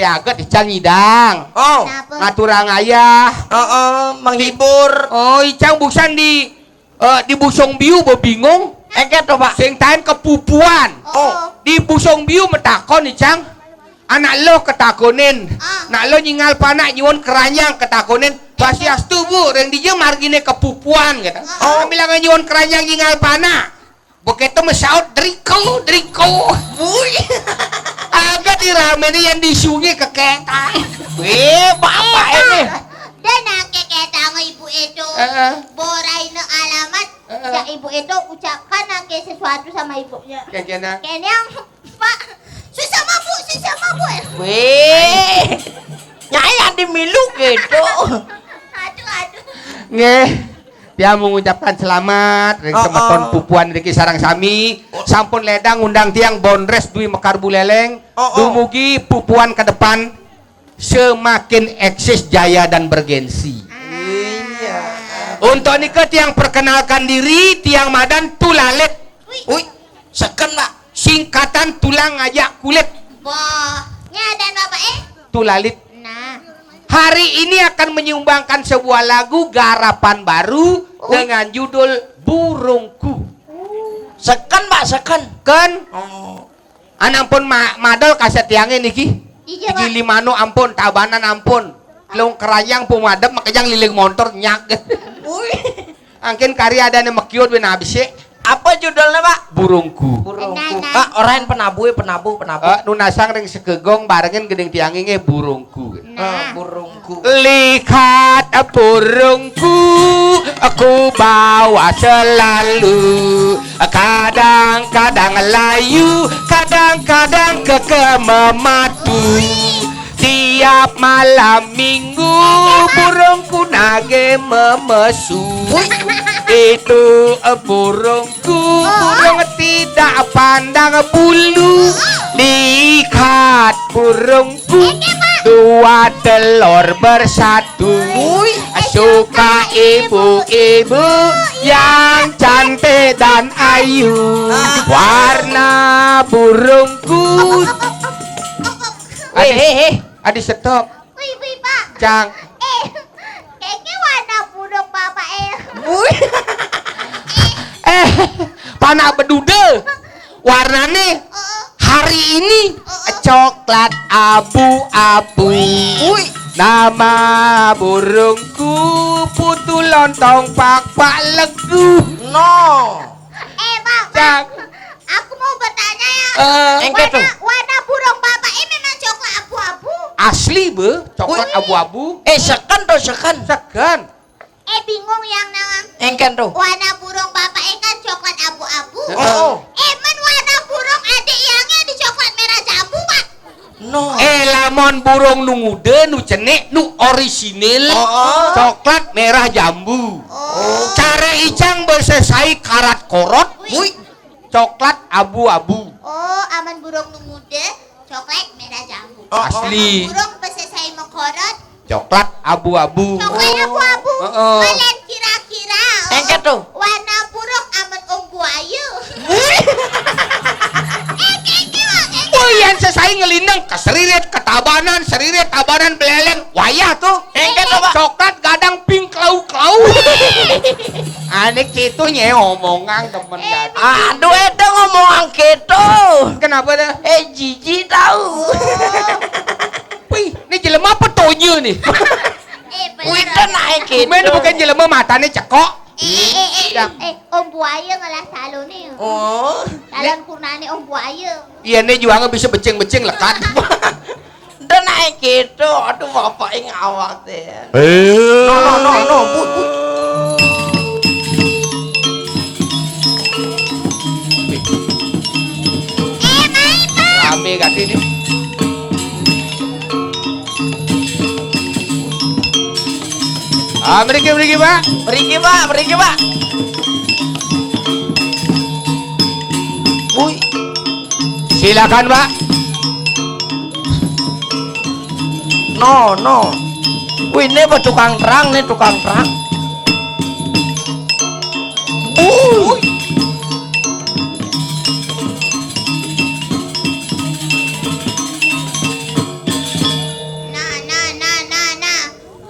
Agak Icang nyidang. Oh. Ngaturang ayah. Menghibur. Oh, Icang bukan di Busong Biu bingung. Engke tuh, Pak. Sing tahan kepupuan. Oh. Di Busong Biu metakon Icang. Anak lo ketakonin. Nak lo nyingal panak nyuwun keranyang ketakonin. Pasti astu bu, reng dia margine kepupuan gitu. Oh, bilang nyuwun keranyang nyingal panak. Begitu mesaut driko. Wih. Agak dirameni yang disunyi ke ketang. Wih, Bapak ini. Dan keketa ng ibu itu. Boray na alamat. Sa ibu itu ucapkan sesuatu sama ibunya. Kayaknya. Kenyang, Pak. Susah mabu. Wih. Nyai yang dimilu gitu. Aduh. Nggih. Dia mengucapkan selamat dari semeton pupuan dari sarang sami. Sampun ledang undang tiang bondres dui mekar buleleng. Dumugi pupuan ke depan semakin eksis jaya dan bergensi. Iya. Untuk nikah tiang perkenalkan diri tiang Madan Tulalit. Wih, seken, Pak. Singkatan tulang ajak kulit Wah, dan Bapak Tulalit. Nah. Hari ini akan menyumbangkan sebuah lagu garapan baru dengan judul Burungku. Seken, Pak, seken. Kan Oh. anampun madol kaset tiangnya niki. Iya, Iki limano ampun, tabanan ampun. Lung kerayang pumadep makanya liling motor nyak. Wih. Angkin karya ada yang mekiot ben habis Apa judulnya, Pak? Burungku. Burungku. Nah. Pak, orang penabuh. Nunasang ring segegong barengin gedeng tiangnya burungku. Burungku. Lihat burungku, aku bawa selalu. Kadang-kadang layu, kadang-kadang mematu. Tiap malam minggu burungku nage memesu. Itu burungku, burung tidak pandang bulu. Lihat burungku, dua telur bersatu. Suka ibu-ibu yang cantik dan ayu. Warna burungku. Adi stop. Wih, Pak. Cang. Kayaknya warna burung Bapak Panah bedude. Warnanya hari ini coklat abu-abu. Nama burungku putu lontong pak legu. No. Pak. Cang. Aku mau bertanya ya. Engke tuh. Warna burung Bapak memang coklat abu-abu. Asli be, coklat abu-abu. Seken tuh, seken. Segan. Bingung yang nawang. Engke tuh. Warna burung Bapak kan coklat abu-abu. Oh. Men warna burung adik yangnya di coklat merah jambu, Pak. No. Lamon burung nu ngude nu cenik nu orisinil. Coklat merah jambu. Cara Icang bersesai karat korot. Coklat abu-abu. Aman burung nu muda coklat merah jambu. Asli. Burung pesesai mekorot Coklat abu-abu. coklat abu-abu. Kalian kira-kira Engke tuh. warna burung aman buaya. Yang sesai ngelindang keseririt ketabanan seririt tabanan beleleng wayah tuh. Engke tuh, Pak. Coklat gadang pink klau. Aneh gitu nye omongan temen gadang. Aduh, itu ngomongan gitu. Kenapa dah? Jijik tahu. Wih, Ini jelema apa tonya nih? Wih, naik gitu. Main bukan jelema matanya cekok. Om Buaya ngalah salon nih. Oh. Salon kurnane Om Buaya. Iya nih juga bisa beceng-beceng lekat. Udah naik gitu. Aduh bapak yang ngawak deh. No, bu. Rame gak ini? Beriki Pak. Beriki pak. Wih. Silakan Pak. No. Wih, ini apa tukang terang nih, tukang terang. Nah.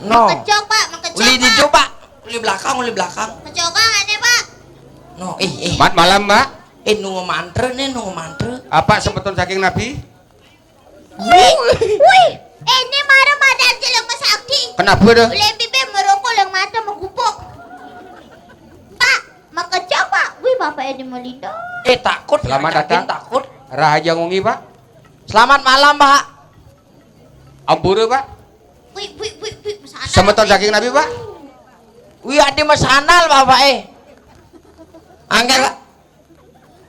No. Makecok Pak, makecok. Uli dicoba. Uli belakang. Kecokan ane Pak. No, Selamat malam Mbak. nunggu mantra. Apa sebetul saking Nabi? Wih, ini marah madan jelang masakti. Kenapa dah? Boleh bibi merokok yang mata menggupuk. Pak, makecok Pak. Wih, Bapak ini melinda. Takut. Selamat datang. Takut. Rahaja Ngungi Pak. Selamat malam, Pak. Ampura Pak. Wih, masana. Sebetul saking Nabi Pak. Wih, ada masanal, Bapak Angkat, Pak.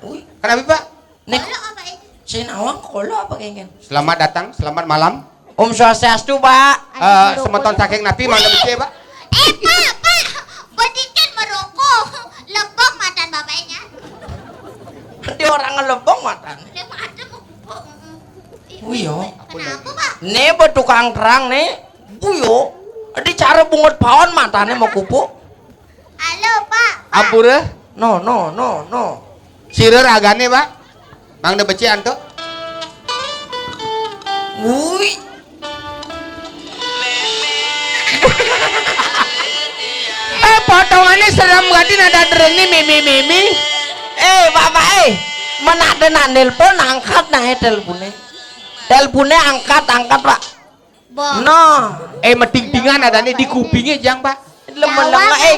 Wih, Kenapa Pak? nek Kalau apa ini? sinawang kolo apa kengken? Selamat datang, selamat malam. Om Swastiastu, Pak. Sebetul saking Nabi mana bisa Pak? Pak. Bedikan merokok. Lebok matan bapaknya. Dia orang ngelebong matan. Dia mata menggupuk. Wih, yo. Kenapa Pak? Nih tukang terang nih. Buyo. Di cara bungut pawon matanya mau kupuk. Halo Pak. Ampura. No. Sireur agane Pak. Mang de beci anto. Wih. Potongannya serem gadi nada dereng nih mimi. Bapak mana ada nak nelpon angkat nah teleponnya angkat Pak. Bang. No. Meting-tingan ada nih di kupingnya jang Pak.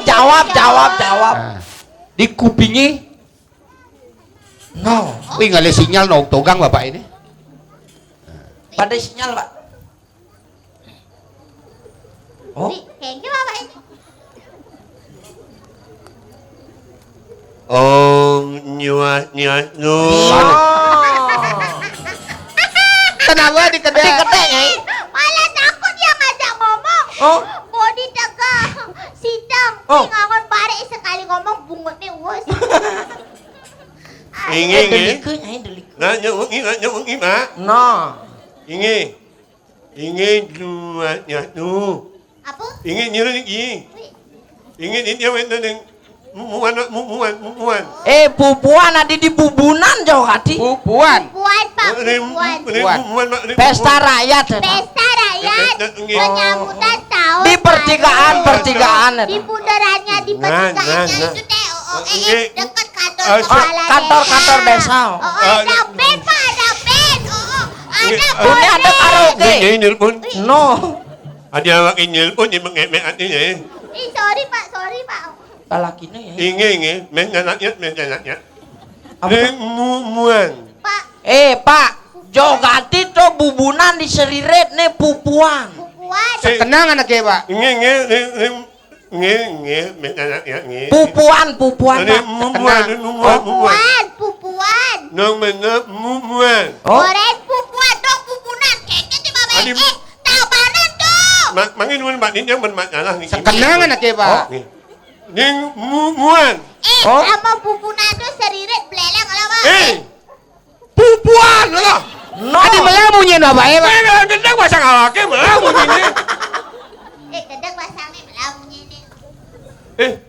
Jawab. Di kupingnya. No. Wih nggak ada sinyal togang Bapak ini. Pada sinyal, Pak. Oh. Kayaknya Bapak ini. Nyuat nu. Kenapa di kedai? Diketenya. Malah takut dia ngajak ngomong. Oh. Bodi tegak. Sidang. Oh. Ngakon bare sekali ngomong bungutnya wos. Ingin Delik. nanya wengi Mak. No. Ingin nyuat nu. Apa? Ingin nyiru lagi. Ingin dia wenten muan. Pupuan ada di bubunan jauh hati. Pupuan. Puan Pak. Puan. Pesta rakyat. Pesta rakyat. Penyambutan tahun. Di pertigaan. Di bundarannya di pertigaannya itu teh. Dekat kantor kepala Kantor desa. Ada band Pak, ada band. Ada Ini ada karaoke. Ini nelpon. No. Ada awak nelpon dia mengemek ini. Sorry Pak. Lalakinya ya. Ingin menanaknya. Apa? Muan. Pak, Pak. Jogati to bubunan di seriret nih pupuan. Puan. Kenang anaknya Pak. Ingin menanaknya. Pupuan, Ada Pak. Pupuan. Nong menep muan. Oh. Goreng pupuan dong pupunan. Kayaknya di Bapak Adi- ini. Tabanan tuh. Mangin wan mak ini bermasalah nih. Kenang anaknya Pak. Ning muan. Oh. Sama pupunan tuh seriret beleleng kalau Pak. Pupuan lah. No. Ada melamunnya Bapak ya Pak. Gendang bahasa ngawake melamun ini. Kedek pasangnya melamunnya ini.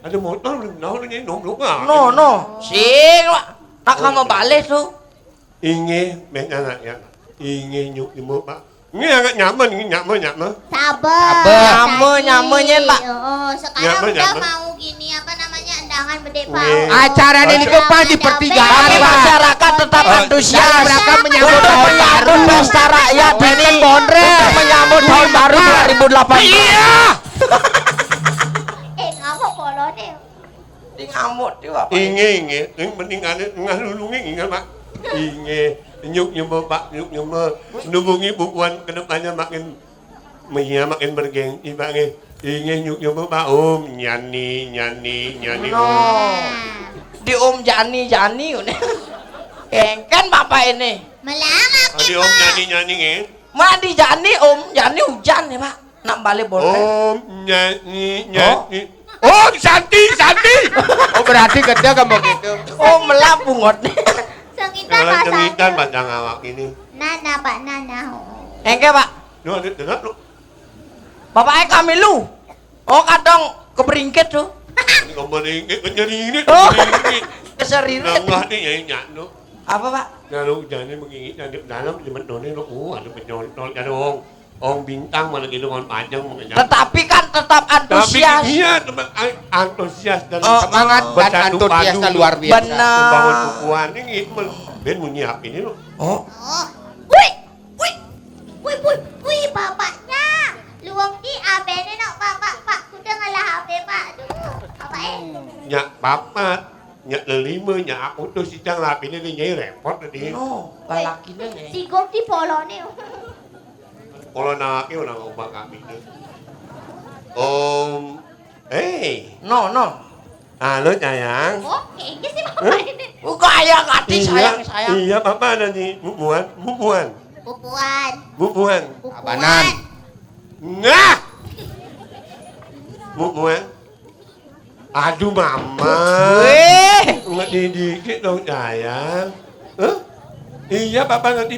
Ada motor belum tahu ni nong ah. No. Sing, Pak. Nak kamu balik tuh. Ingin menanaknya. Ingin nyuk di muka. Ini agak nyaman. Sabar. Sabar. Nyame, Pak. Sekarang Nyame, udah nyame. mau gini apa namanya undangan Bede Nggih. Pau. Acara ini kepang di pertigaan, Tapi Pak. masyarakat tetap antusias. Mereka menyambut Untuk tahun menyambut baru. pesta rakyat ini untuk menyambut tahun baru 2018. Iya. Ngamuk polone. Di ngamuk di apa? Inge, mending ane ngalulungi ingat Pak. Inge, nyuk nyembe Pak, nyuk nyembe. Nubungi bukuan kedepannya makin makin bergeng. Ibange, inge nyuk nyembe Pak nyanyi No. Di Jani ini. Kengken bapak ini. Melama Adi nyanyi nge. Ma di Jani Jani hujan ya pak. Nak balik boleh. Nyanyi. Oh, Santi. Oh, berarti gede kamu gitu. Oh melambungot nih. Sengitan Kalau Pak cengitan Santi. batang awak ini. Nana Pak Nana. Engke pak. Lu ada dengar lu? Bapaknya kami lu. Oh kadang keberingket tuh. Kembali nyari ini. Oh. Keseririt. Nambah nih ya nyanyi. Apa pak? Nah lu jangan mengingat di dalam di mendonya lu. Ada penyol ya dong. Ong bintang malah gitu kan panjang mengenyam. Tetapi kan tetap Tapi antusias. iya teman antusias dan Semangat dan antusiasnya luar biasa. Benar. Membangun bukuan ini Ben mau nyiapin ini lo. Oh. Oh. Wih, bapaknya. Luang di abene nak pak. Kuda ngalah HP pak. Aduh, bapaknya. Nyak papat, nyak lelima, nyak aku tuh sidang lapin ini nyai repot tadi. No, balakinya nih. Si Gong di polone. Kalau nak orang ubah kami tu. No. Halo sayang. Oh, kayaknya sih bapak ini. Buka ayah kati sayang. Iya papa nanti bubuan. Bukuan. Abanan. Nah. Bubuan. Aduh mama. Weh. Nggak dikit dong sayang. Iya papa ngerti.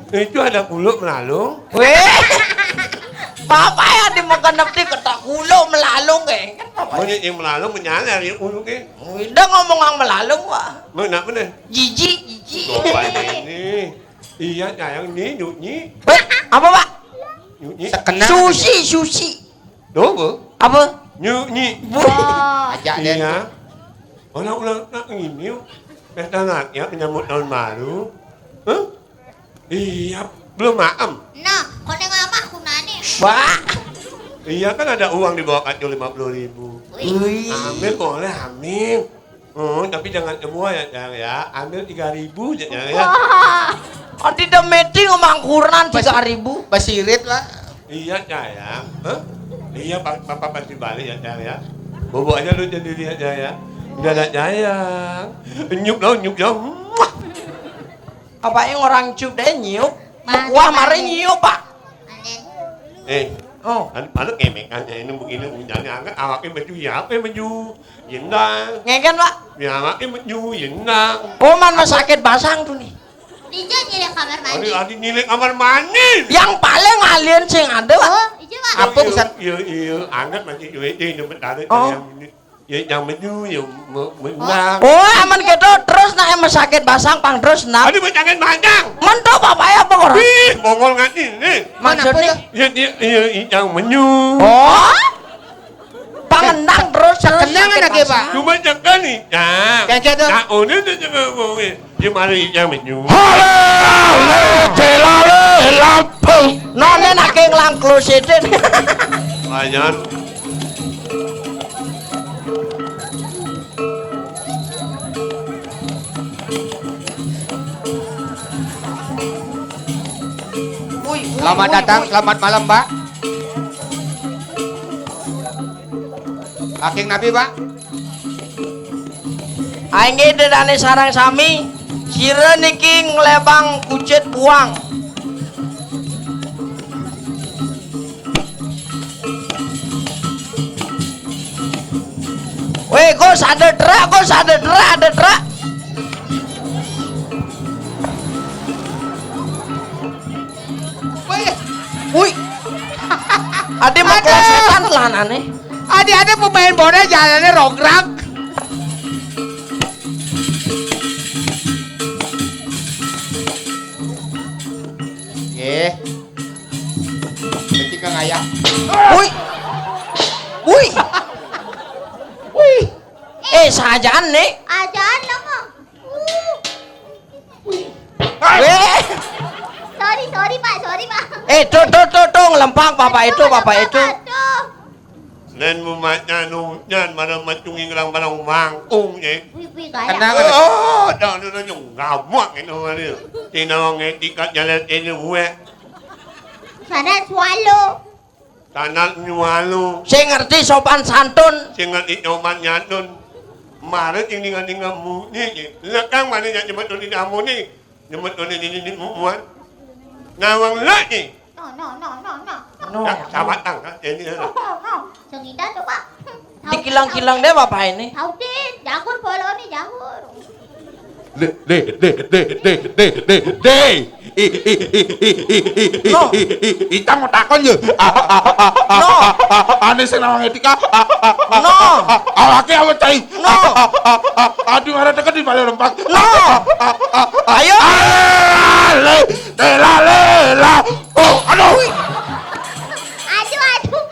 Itu ada kuluk melalung. Weh. Bapak ya dimakan nanti ketak kulo melalung kan bapak. Banyak yang melalung menyala yang kuluknya. Udah ngomong ang melalung wah. Mana mana? Jijik. Coba ini. Iya sayang ni nyuci. Apa pak? Nyuci. Sekenang. Sushi. Dobo. Apa? Nyuci. Oh. Ajak deh. Iya. Orang nak ini. Pesta rakyat menyambut tahun baru. Iya. Belum maam. Nah, kau nengok apa aku nani? Pak. Iya kan ada uang di bawah kacu 50.000. Wih. Ambil boleh ambil. Tapi jangan semua ya sayang ya. Ambil 3.000 ya ya. Oh tidak meeting ngomongkuran 3.000. Basirit lah. Iya sayang. Iya papa pasti balik ya sayang ya. Bobo aja lu jadi lihat ya. Udah ada sayang. Nyuk dong. Apa yang orang cup deh nyup? Mana, Wah mana? mari nyup pak. Oh. Ada ngemek aja ini begini jangan angkat awaknya baju ya apa baju yendang. Ngeken pak. Ya awaknya baju yendang. Oh man sakit basang tuh nih. Dija nyari kamar mandi. Adi nilai kamar mandi. Yang paling alien sing ada pak. Oh, Ija pak. Apa urusan? Iya, angkat masih duit ini bentar Oh. yang ini. Ya yang baju ya menang. Oh aman gitu terus nak emang sakit basang pang terus nak. Aduh jangan panjang. Mentok bapak ya apa orang? Ih, bongol ngati nih. Maksudnya? Ya yang menyu. Oh. Pangendang terus Sekenang sakit anaknya, basang. Pak. Cuma jangan nih. Yang gitu. Nah, ini tuh jangan ngomongin. Dia mari yang menyu. None nak keng langklus itu. Banyak. Selamat datang, selamat malam, Pak. Aking Nabi, Pak. Aing ide dane sarang sami. Sire niki nglebang kucit buang. Weh, gos ada dra, ada dra. Wih. Ade mah klosetan lah nane. Ada pemain bola jalannya rograk. Ketika ngayah. Wih. Sajaan nih. Ajaan lang mo. Weh. Sorry Pak. Tuh ngelempak bapak itu. Aduh. Nen mo matnano yan, maramacunging lang parang mangkong eh. Wih, Tenang, gaya. Oh, dahil na yung ngamak ito man yun. Tinawang etikat niya lang inuwi. Sana swallow. Tanal niwalo. Saya ngerti sopan santun. Singal ito man yan nun. Marit yung ninga-ninga mo ni. Lakang man niya naman ito ninamo ni. Naman ito nininimuan. Nawang laki. No. Sabat lang ha. Ini na. Sengita tuh Pak. Dikilang-kilang deh bapak ini. Tahu deh, jagur follow nih jagur. No. Itang mo takon yun. No. Ano sing nawang etika? No. Awake awak cai. No. Aduh, ada dekat di balik lempang. No. Ayo. Lela. Oh, aduh. Aduh.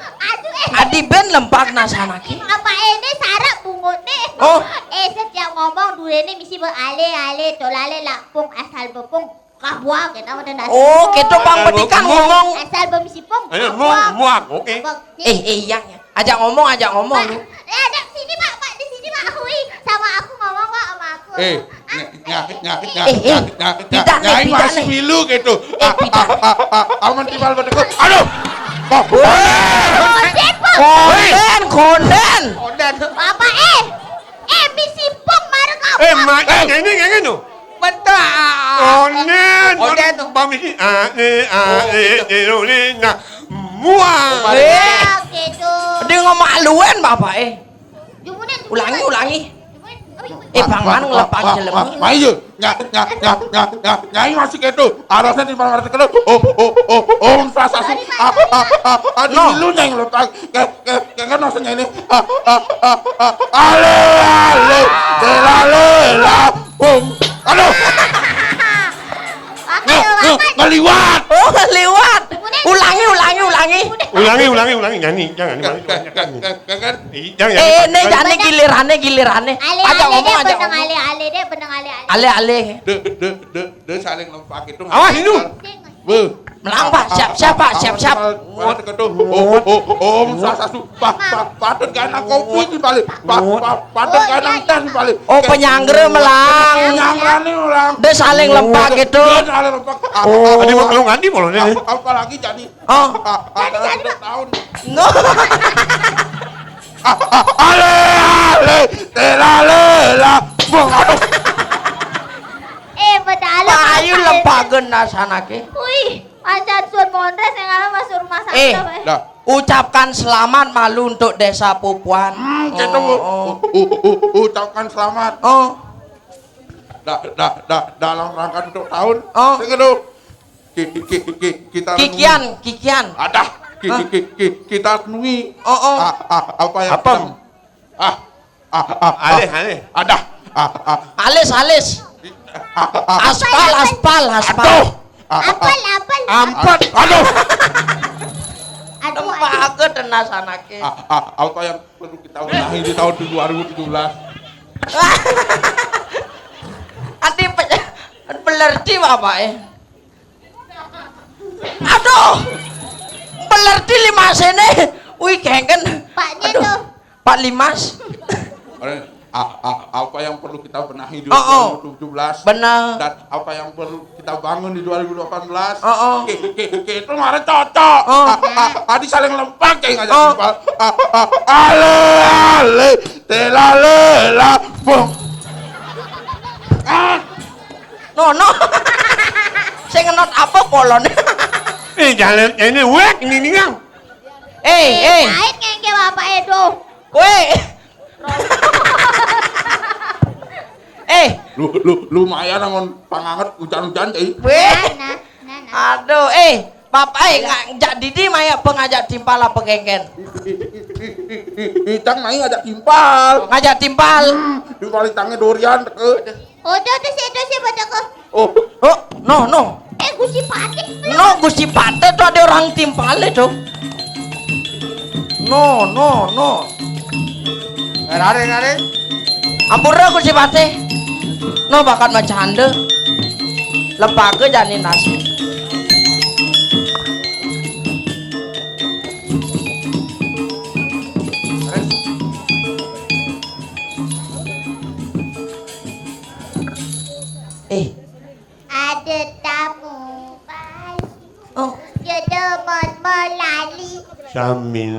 Adi ben lempak nasanaki. Apa ini sarap bungut nih? Oh. Setiap ngomong dulu ini mesti berale tolale lapung asal bepung kabuang kita udah nasi. Oh, gitu Bang Bedikan ngomong. Asal bemisi pung. Ayo, muak, oke. Yang ajak ngomong. Ada sini Pak, di sini Pak. Hui, sama aku ngomong Pak sama aku. Tidak nih. Masih pilu gitu. Tidak. Aman timbal bedekut. Aduh. Konden. Bapak misi pung marah kamu. Mak, ini no. Bentar. Onen. Onen. Pamisi. Na. Muak. Gitu. Dia ngemaluin bapak Jumunin. Ulangi. Pangan ngelepak jelem. Mayu. Nyai masih gitu. Arasnya timbal ngerti kedua. Oh, rasa sih. Aduh, lu nyai ngelepak. Kan rasanya ini. Ale. Bum. Aduh. Ngeliwat. Oh, lewat. Ulangi. Ulangi. Nyanyi, jangan. Jangan. Ini jangan gilirannya. Ajak ngomong. Ale deh, benang ale. Ale. De saling lempak itu. Awas itu. Melang Pak, siap. Muat ketuh. Oh, sasu. Patut gana kopi di balik. Patut gana teh di balik. Oh, penyanggre melang. Penyangrane ulang. Dia saling lempak gitu. Saling lempak. Oh, ini mau ngandi mau ini. Apalagi jadi. Oh. Ada tahun. No. Ale. Lela. Bung. Bedalo. Ayo lempakeun nasanake. Wih, acan sun mondres yang ngalah masuk rumah sakit. Dah. Ucapkan selamat malu untuk desa Pupuan. Kita ucapkan selamat. Oh. Dalam rangka untuk tahun. Oh. Segitu. Kita Kikian. Ada. Kita renungi. Oh. Apa yang Apa? Ale. Ada. Alis. Aspal. Aduh. Apel. Ampet. Aduh. Lempakeun nasanake. Apa yang perlu kita benahi di tahun 2017? Adi belerti bapak Aduh. Belerti 5 sene. Wih kengken. Paknya tuh. Pak Limas. Apa yang perlu kita benahi di Oh. 2017? Benar. Dan apa yang perlu kita bangun di 2018? Oh. Itu kemarin cocok. Oh. Adi saling lempak kayak ngajak Oh. timbal. Ale. Lela. Bung. No. Saya ngenot apa kolon. Jangan ini wek ini ngang. Lain ngenge bapak itu. Kowe. Lumayan namun panganget hujan-hujan cai. Nah. Aduh, bapak ngajak Didi maya pengajak timpal apa kengken? Itang main ngajak timpal. Ngajak timpal. Di balik tangnya durian deket. Itu sih baca ke. Oh. No. Gusti Pati. No, Gusti Pate tuh ada orang timpal itu. No. Ngare. Ampura Gusti Patih. No bakat macande. Lepake jani nasi. Ada tamu baik. Oh, Dia demen melali. Sambil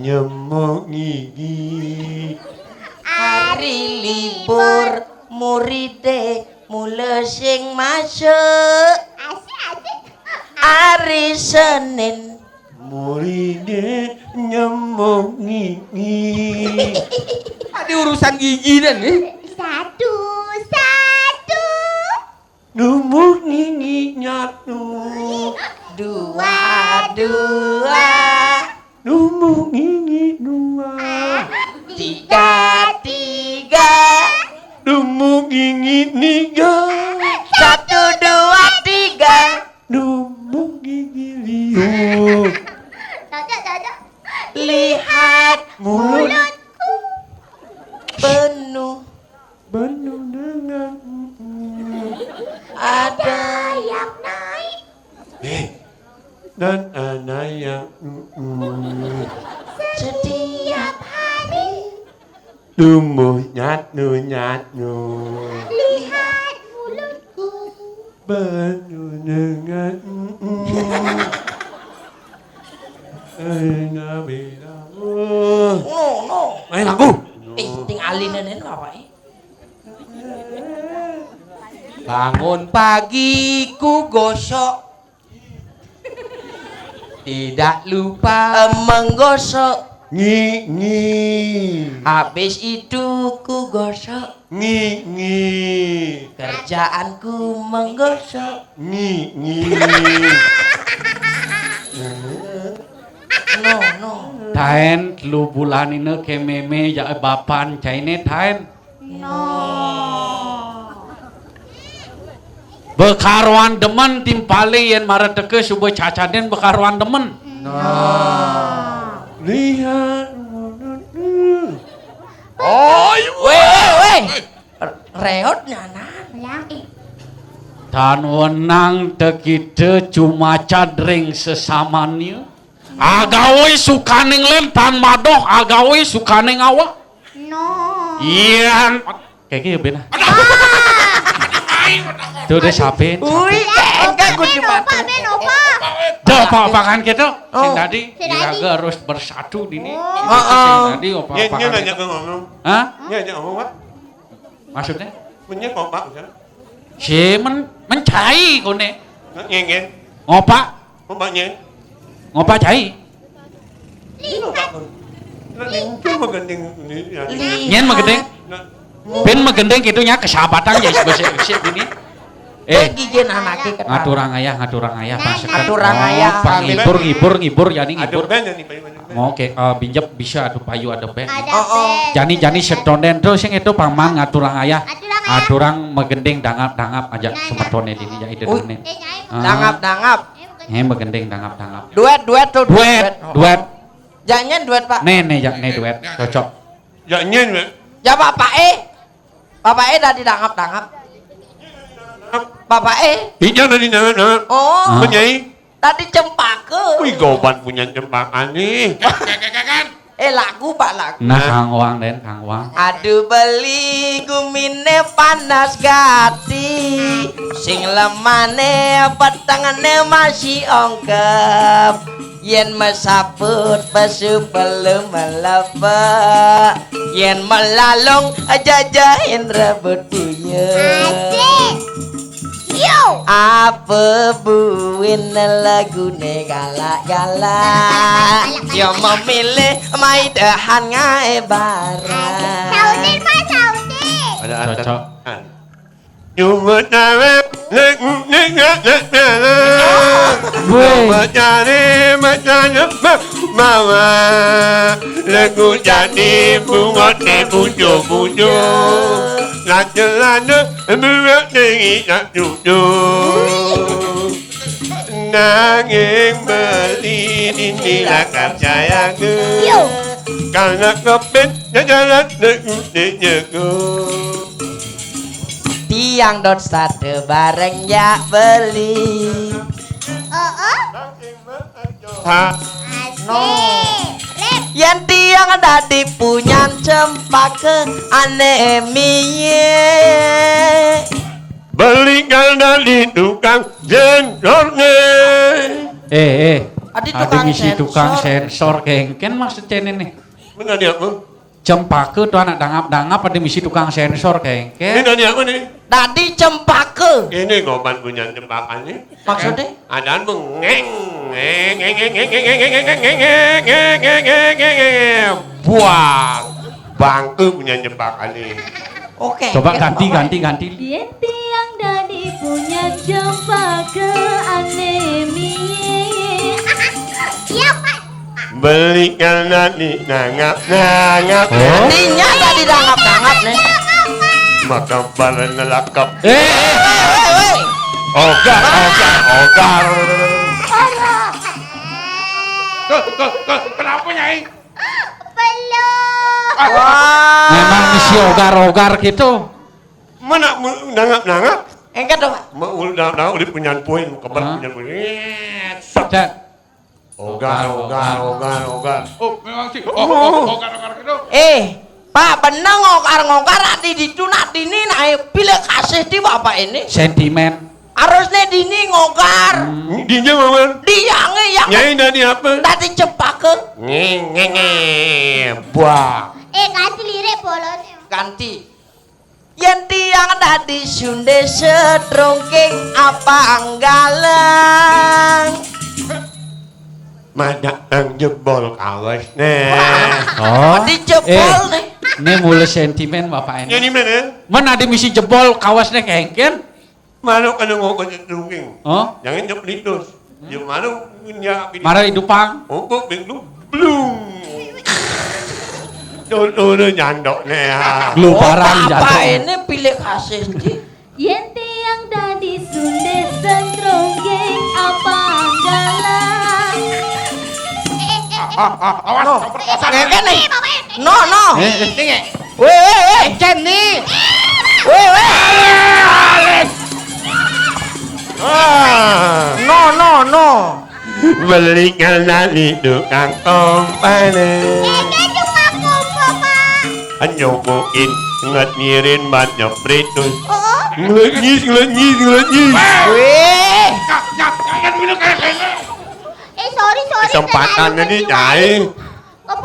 nyemuk gigi. hari libur muride mula sing masuk. Asyik. Hari Senin Muridnya nyemuk gigi. Ada urusan gigi dan Satu. Numuk gigi nyatu. dua Numuk gigi dua. tiga Numuk gigi tiga. 1 2 3 Numuk gigi liuk. Dada. lihat Mulutku penuh penuh dengan ada Yang naik. dan anak yang setiap Hari. tumbuh nyatu Lihat mulutku. penuh dengan no main aku tinggalin nenek apa bangun pagi ku gosok, tidak lupa menggosok ngi habis itu ku gosok ngi kerjaanku menggosok ngi no Tain lu bulan ini ke meme ya bapan caine tain. Bekarwan demen timpali yen mareteke subuh cacaden bekarwan demen. lihat weh reot nyanan Tan wenang tekide cuma cadring sesamanya. Agawe sukaning lentan madoh agawe sukaning awak. Iya. Kayak gitu benar. Tuh udah sapin. enggak Gusti Patih Dah apa-apakan gitu. Sing Oh. tadi Si kita tadi. harus bersatu di ini. Heeh. Sing tadi Nya apa-apakan nanya gitu. ke ngomong. Hah? Nya nanya ngomong Pak. Maksudnya? Punya kompak kan? Si mencai kone. Ngengen. Ngopak, Kompaknya. ngopak cai. Nanti mungkin menggending ini ya. Nyen megedeng. Nah, Ben megendeng kitunya kesahabatan ya sebesar ini. gigin anaknya kenal Ngaturang ayah pas Ngaturang ayah. ngibur yani ada ngibur. band yang dipayu band. Oke, binjep bisa adu payu ada ben. Ada Oh. band. Jani sedonden tuh sing itu pamang ngaturang ayah. Aturang ayah. Aturang megendeng dangap aja semetone dini ya ide dene. dangap Megendeng dangap. duet tuh Duet. jangan duet Pak Nih ya nih duet cocok. Ya nyen Pak. ya bapak tadi dangap bapak Hijau dari nama. oh Menyai. tadi cempaka Wih goban punya cempakan nih. lagu Pak lagu Nah Kang Wang den Kang Wang. aduh beli gumine panas gati sing lemane petangane masih ongkep yen mesaput pesu belum melepe yen melalung jajahin rebut punya Yo. apa buin lagune galak-galak yo memilih maidahan ngae barang Saudin Mas Saudin. Ada Cocok. Nyumut nawe Nyumut nyari macanya Mama Lagu jadi bungot ne bujo-bujo Lana Buat nengi nak duduk Nanging beli Inilah kerjayaku karena kepet jalan nyeku. Tiang dot sate bareng ya beli. Ha, Rep. Yang tiang ada di punya cempaka anemie. belikan dari tukang jengkolnya. Adi Ada tukang misi tukang sensor. sensor kengken maksudnya ini. Mana dia apa? Cempaka tuh anak dangap-dangap ada misi tukang sensor Ini kengken. dari apa nih? Tadi cempaka. Ini ngoban punya jebakan nih. Maksudnya? Adaan mengeng, ngeng, ngeng, ngeng, ngeng, ngeng, ngeng, ngeng, ngeng, ngeng, ngeng, ngeng, ngeng, ngeng, buang. Bangku punya jebakan nih. Oke. Coba ganti. Yen tiang dadi punya cempaka anemie. Iya, Pak. Belikan nanti nangap. Oh. Tadinya tadi dangap-dangap nih. Maka barang nelakap. Woi. Ogar. Kenapa Nyai? Belum. Wah. Memang misi ogar-ogar gitu. Mana nangap. Enggak dong. Mau udah punya poin, kabar punya poin. Cek. Ogar. Oh, memang sih. Ogar gitu. Pak bener ngokar adi dicunat dini naik pilih kasih di bapak ini. Sentimen. Harusnya dini ngokar. Dia mawar. Dia yang Nyai dari apa? tadi cempaka. Ngeng, buang. Ganti lirik bolonnya. Ganti. Yang tiang tadi sunde setrongking apa anggalang. Mana ang jebol kawas nih. Oh. Tadi jebol nih. Ini mulai sentimen bapak Yang ini. di mana? Mana ada misi jebol kawasnya kengken? Mana kan ngokon jengking? Oh. Jangan jeplitos. Yang mana punya Marah hidupang. Ongkok bingung belum. Udah nyandok nih ya. Lu parang bapak jatuh. ini pilih kasih di. Yen tiang dadi sunde sentrongeng apa anggalang. Awas, perkosaan. Ngeke nih. No. Eh. Weh. Cen nih. Weh. No. Belikan nanti tukang kompane. Cuma kumpul, Pak. Nyobokin ngirin banyak pritus. Oh. Ngelanyis. Weh. Jangan minum kayak gini. Sorry. Kesempatan ini Nyai. Kamu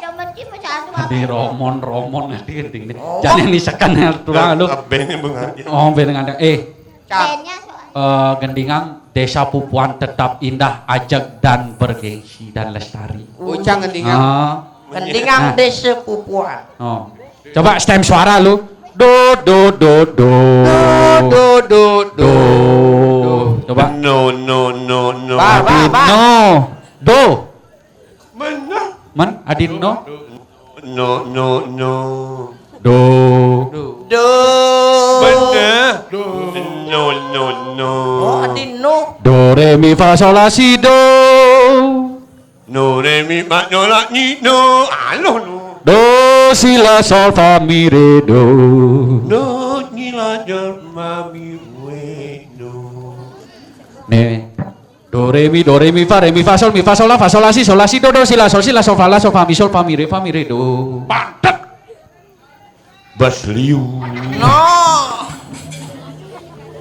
nomor cip satu, Pak. Di Romon nanti gini. Jangan nisakan ya turang lu. Abene bengaja. Oh benengan. Bandnya soal. Gendingan desa Pupuan tetap indah, ajak dan bergengsi dan lestari. Ucang ngendingan. Ah. Kendingan desa Pupuan. Oh. Coba stem suara lu. Do. Coba. No. Ba. No. Do. Mana? Man adin no. No. Do. Do. Mana? No. Oh, adino. Do re mi fa sol la si do. No re mi fa no la ni no. No. Do si la sol fa mi re do. No ni la jor ma mi we no. Nih. Do re mi fa sol la si do si la sol fa mi re do. Pantet. Basliu. No.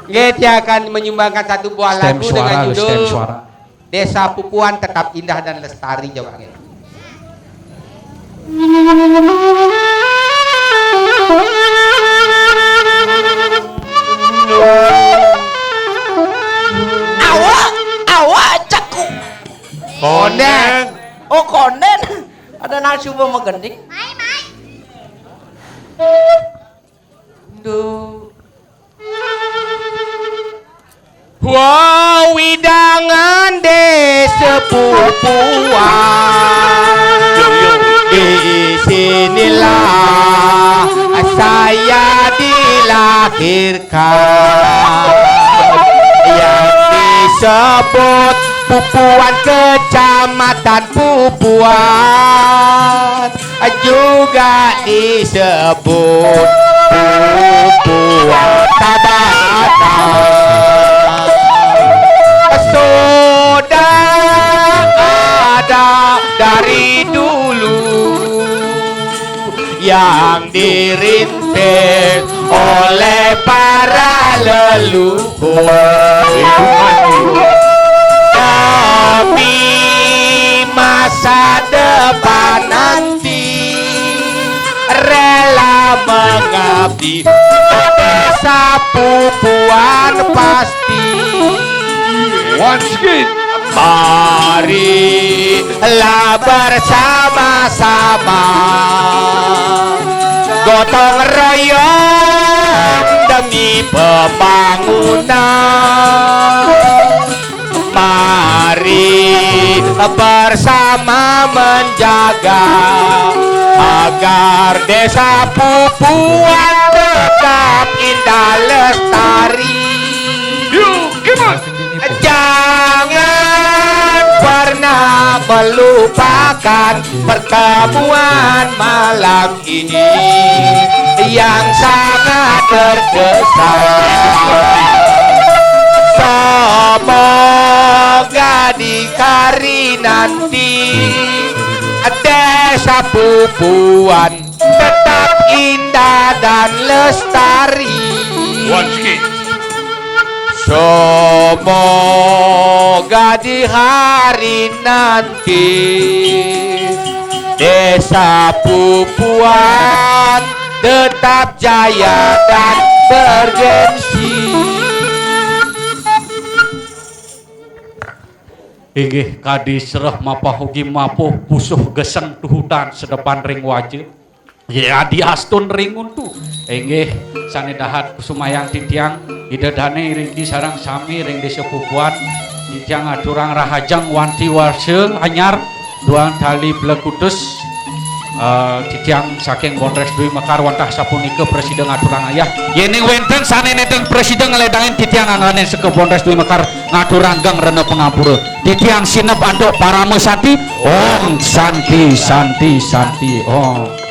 Dia akan menyumbangkan satu buah Stem lagu suara, dengan stem judul suara. Desa Pupuan Tetap Indah dan Lestari. Coba gitu. Awak cekuk. Konden. Oh, konden. Ada nasi sama gending. Mai. Wow, widangan desa Pupuan. Di sinilah saya dilahirkan. Yang disebut Pupuan, Kecamatan Pupuan. disebut pupuan sabana. Sudah ada dari dulu yang dirintis oleh para leluhur. Demi masa depan nanti rela mengabdi desa pupuan pasti. Marilah bersama-sama gotong royong demi pembangunan. Mari bersama menjaga agar desa Pupuan tetap indah lestari. Jangan pernah melupakan pertemuan malam ini yang sangat berkesan. Semoga di hari nanti desa Pupuan tetap indah dan lestari. Semoga di hari nanti desa Pupuan tetap jaya dan bergengsi. Inggih kadi serah mapahugi mapuh pusuh geseng tuhutan sedepan ring wajib. Ya diastun ringun tu. Inggih sanedahat kusumayang titiang idedane ring di sarang sami ring di sepupuan titiang aturang rahajang wanti warsel anyar duan tali blekutus titiang saking Bonres Dwi Mekar wantah sapunika presiden aturang ayah yening wenten saneneteng presiden ngeledangin titiang angganen seke Bonres Dwi Mekar ngaturang gang rene pengapura titiang sinep andok para mesati om santi santi santi om.